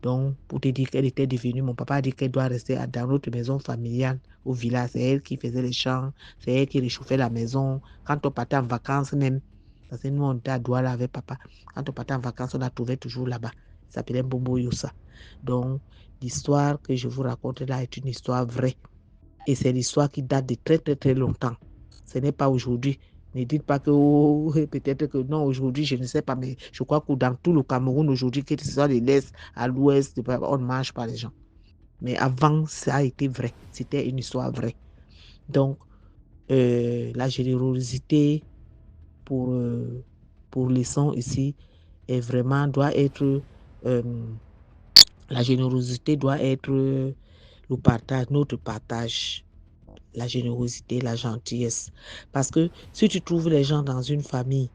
Donc, pour te dire qu'elle était devenue, mon papa a dit qu'elle doit rester dans notre maison familiale au village. C'est elle qui faisait les champs, c'est elle qui réchauffait la maison. Quand on partait en vacances même, parce que nous on était à Douala avec papa, quand on partait en vacances, on la trouvait toujours là-bas. Ça s'appelait Mbombo Yossa. Donc, l'histoire que je vous raconte là est une histoire vraie. Et c'est l'histoire qui date de très très très longtemps. Ce n'est pas aujourd'hui. Ne dites pas que peut-être que non, aujourd'hui, je ne sais pas, mais je crois que dans tout le Cameroun aujourd'hui, que ce soit de l'Est à l'Ouest, on ne mange pas les gens. Mais avant, ça a été vrai. C'était une histoire vraie. Donc, la générosité pour les sons ici est vraiment, doit être, la générosité doit être le partage, notre partage. La générosité, la gentillesse. Parce que si tu trouves les gens dans une famille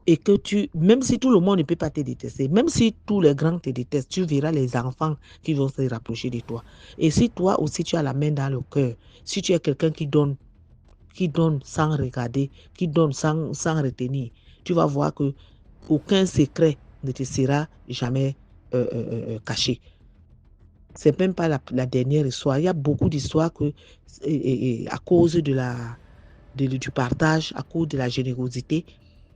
et que même si tout le monde ne peut pas te détester, même si tous les grands te détestent, tu verras les enfants qui vont se rapprocher de toi. Et si toi aussi tu as la main dans le cœur, si tu es quelqu'un qui donne sans regarder, qui donne sans retenir, tu vas voir que aucun secret ne te sera jamais caché. C'est même pas la dernière histoire. Il y a beaucoup d'histoires que, à cause du partage, à cause de la générosité,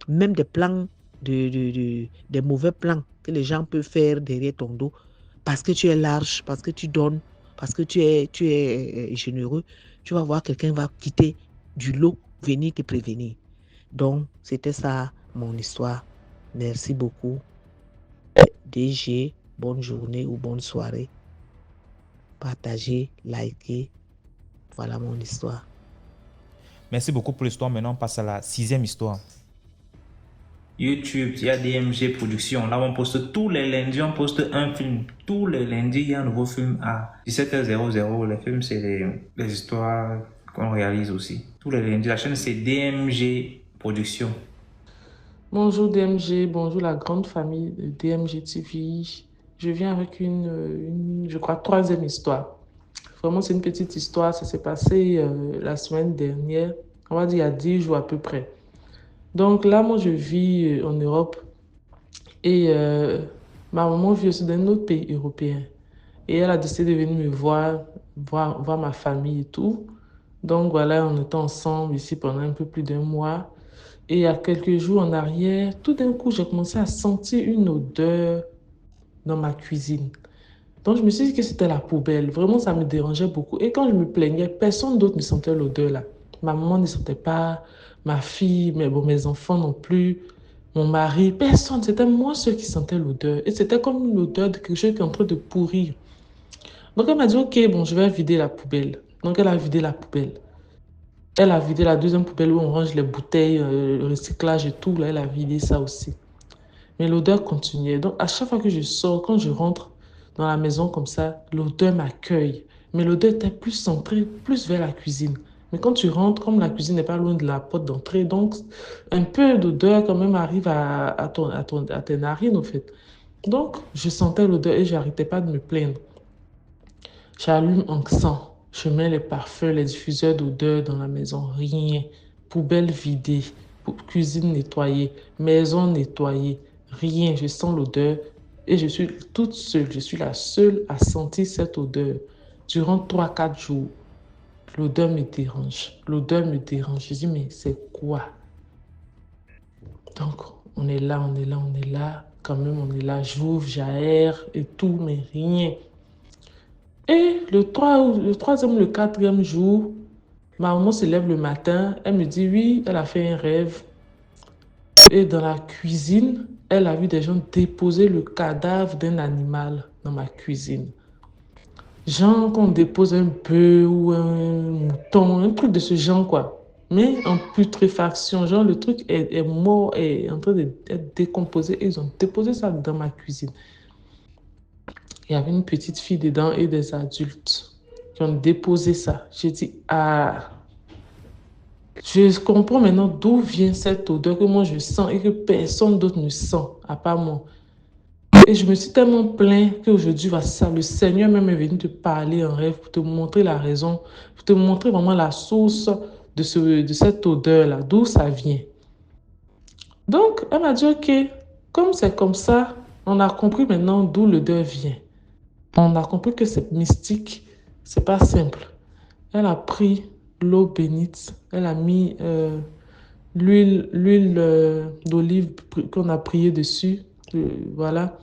même des plans, des mauvais plans que les gens peuvent faire derrière ton dos, parce que tu es large, parce que tu donnes, parce que tu es généreux, tu vas voir quelqu'un va quitter du lot, venir te prévenir. Donc, c'était ça mon histoire. Merci beaucoup. DG, bonne journée ou bonne soirée. Partagez, likez. Voilà mon histoire. Merci beaucoup pour l'histoire. Maintenant, on passe à la 6e histoire. YouTube, il y a DMG Productions. Là, on poste tous les lundis, on poste un film. Tous les lundis, il y a un nouveau film à 17h00. Les films, c'est les histoires qu'on réalise aussi. Tous les lundis, la chaîne, c'est DMG Productions. Bonjour DMG, bonjour la grande famille de DMG TV. Je viens avec je crois, 3e histoire. Vraiment, c'est une petite histoire. Ça s'est passé la semaine dernière, on va dire il y a 10 jours à peu près. Donc là, moi, je vis en Europe et ma maman vit aussi dans un autre pays européen. Et elle a décidé de venir me voir ma famille et tout. Donc voilà, on était ensemble ici pendant un peu plus d'1 mois. Et il y a quelques jours en arrière, tout d'un coup, j'ai commencé à sentir une odeur dans ma cuisine. Donc, je me suis dit que c'était la poubelle. Vraiment, ça me dérangeait beaucoup. Et quand je me plaignais, personne d'autre ne sentait l'odeur là. Ma maman ne sentait pas, ma fille, mes enfants non plus, mon mari, personne. C'était moi seul qui sentait l'odeur. Et c'était comme l'odeur de quelque chose qui est en train de pourrir. Donc, elle m'a dit, OK, bon, je vais vider la poubelle. Donc, elle a vidé la poubelle. Elle a vidé la 2e poubelle où on range les bouteilles, le recyclage et tout. Là, elle a vidé ça aussi. Mais l'odeur continuait. Donc, à chaque fois que je sors, quand je rentre dans la maison comme ça, l'odeur m'accueille. Mais l'odeur était plus centrée, plus vers la cuisine. Mais quand tu rentres, comme la cuisine n'est pas loin de la porte d'entrée, donc un peu d'odeur quand même arrive à tes narines, en fait. Donc, je sentais l'odeur et je n'arrêtais pas de me plaindre. J'allume un sang. Je mets les parfums, les diffuseurs d'odeur dans la maison. Rien. Poubelle vidée. Cuisine nettoyée. Maison nettoyée. Rien. Je sens l'odeur et je suis toute seule. Je suis la seule à sentir cette odeur. Durant 3-4 jours, l'odeur me dérange. L'odeur me dérange. Je dis, mais c'est quoi? Donc, on est là. Quand même, on est là. J'ouvre, j'aère et tout, mais rien. Et le 3e ou le 4e jour, ma maman se lève le matin. Elle me dit, oui, elle a fait un rêve. Et dans la cuisine, elle a vu des gens déposer le cadavre d'un animal dans ma cuisine. Genre qu'on dépose un bœuf ou un mouton, un truc de ce genre, quoi. Mais en putréfaction, genre le truc est mort, est en train d'être décomposé et ils ont déposé ça dans ma cuisine. Il y avait une petite fille dedans et des adultes qui ont déposé ça. J'ai dit, ah, je comprends maintenant d'où vient cette odeur que moi je sens et que personne d'autre ne sent, à part moi. Et je me suis tellement plaint qu'aujourd'hui, ça, le Seigneur même est venu te parler en rêve pour te montrer la raison, pour te montrer vraiment la source de cette odeur-là, d'où ça vient. Donc, elle m'a dit, OK, comme c'est comme ça, on a compris maintenant d'où l'odeur vient. On a compris que c'est mystique, c'est pas simple. Elle a pris l'eau bénite, elle a mis l'huile d'olive qu'on a prié dessus, voilà,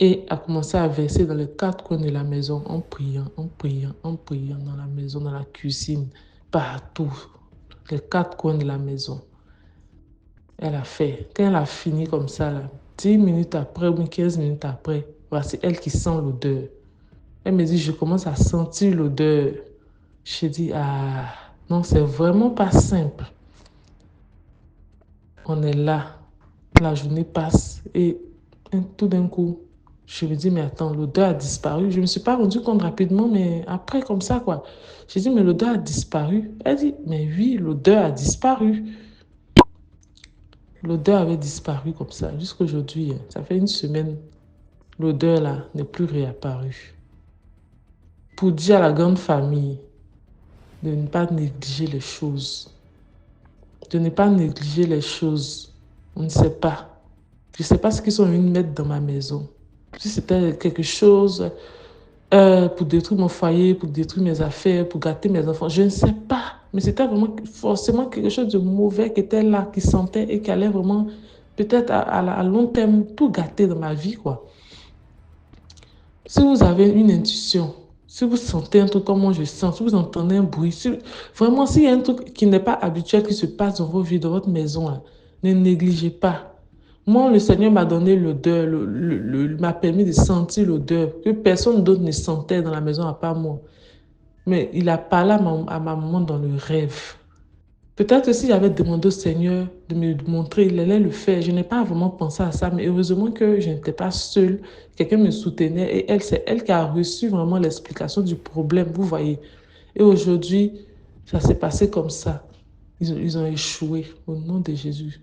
et a commencé à verser dans les quatre coins de la maison en priant, en priant, en priant dans la maison, dans la cuisine, partout, les quatre coins de la maison. Elle a fait. Quand elle a fini comme ça, là, 10 minutes après ou 15 minutes après, voici elle qui sent l'odeur. Elle me dit, je commence à sentir l'odeur. J'ai dit, ah, non, c'est vraiment pas simple. On est là, la journée passe et tout d'un coup, je me dis, mais attends, l'odeur a disparu. Je ne me suis pas rendu compte rapidement, mais après, comme ça, quoi. J'ai dit, mais l'odeur a disparu. Elle dit, mais oui, l'odeur a disparu. L'odeur avait disparu comme ça. Jusqu'aujourd'hui, ça fait une semaine, l'odeur là n'est plus réapparue. Pour dire à la grande famille de ne pas négliger les choses. De ne pas négliger les choses. On ne sait pas. Je ne sais pas ce qu'ils sont venus mettre dans ma maison. Si c'était quelque chose pour détruire mon foyer, pour détruire mes affaires, pour gâter mes enfants, je ne sais pas. Mais c'était vraiment forcément quelque chose de mauvais qui était là, qui sentait et qui allait vraiment, peut-être à long terme, tout gâter dans ma vie, quoi. Si vous avez une intuition, si vous sentez un truc comme moi je sens, si vous entendez un bruit, vraiment s'il y a un truc qui n'est pas habituel qui se passe dans vos vies, dans votre maison, là, ne négligez pas. Moi, le Seigneur m'a donné l'odeur, m'a permis de sentir l'odeur que personne d'autre ne sentait dans la maison à part moi. Mais il a parlé à ma maman dans le rêve. Peut-être si j'avais demandé au Seigneur de me montrer, il allait le faire. Je n'ai pas vraiment pensé à ça, mais heureusement que je n'étais pas seule. Quelqu'un me soutenait et c'est elle qui a reçu vraiment l'explication du problème, vous voyez. Et aujourd'hui, ça s'est passé comme ça. Ils ont échoué au nom de Jésus.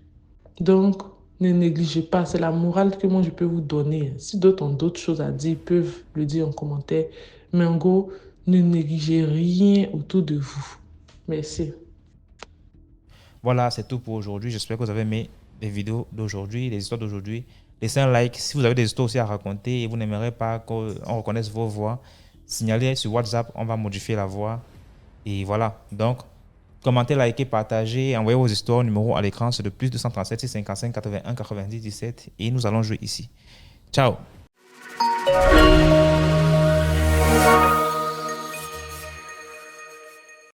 Donc, ne négligez pas. C'est la morale que moi, je peux vous donner. Si d'autres ont d'autres choses à dire, ils peuvent le dire en commentaire. Mais en gros, ne négligez rien autour de vous. Merci. Voilà, c'est tout pour aujourd'hui. J'espère que vous avez aimé les vidéos d'aujourd'hui, les histoires d'aujourd'hui. Laissez un like. Si vous avez des histoires aussi à raconter et vous n'aimerez pas qu'on reconnaisse vos voix, signalez sur WhatsApp, on va modifier la voix. Et voilà. Donc, commentez, likez, partagez, envoyez vos histoires. Numéro à l'écran, c'est de plus 237 655 81 90 17. Et nous allons jouer ici. Ciao.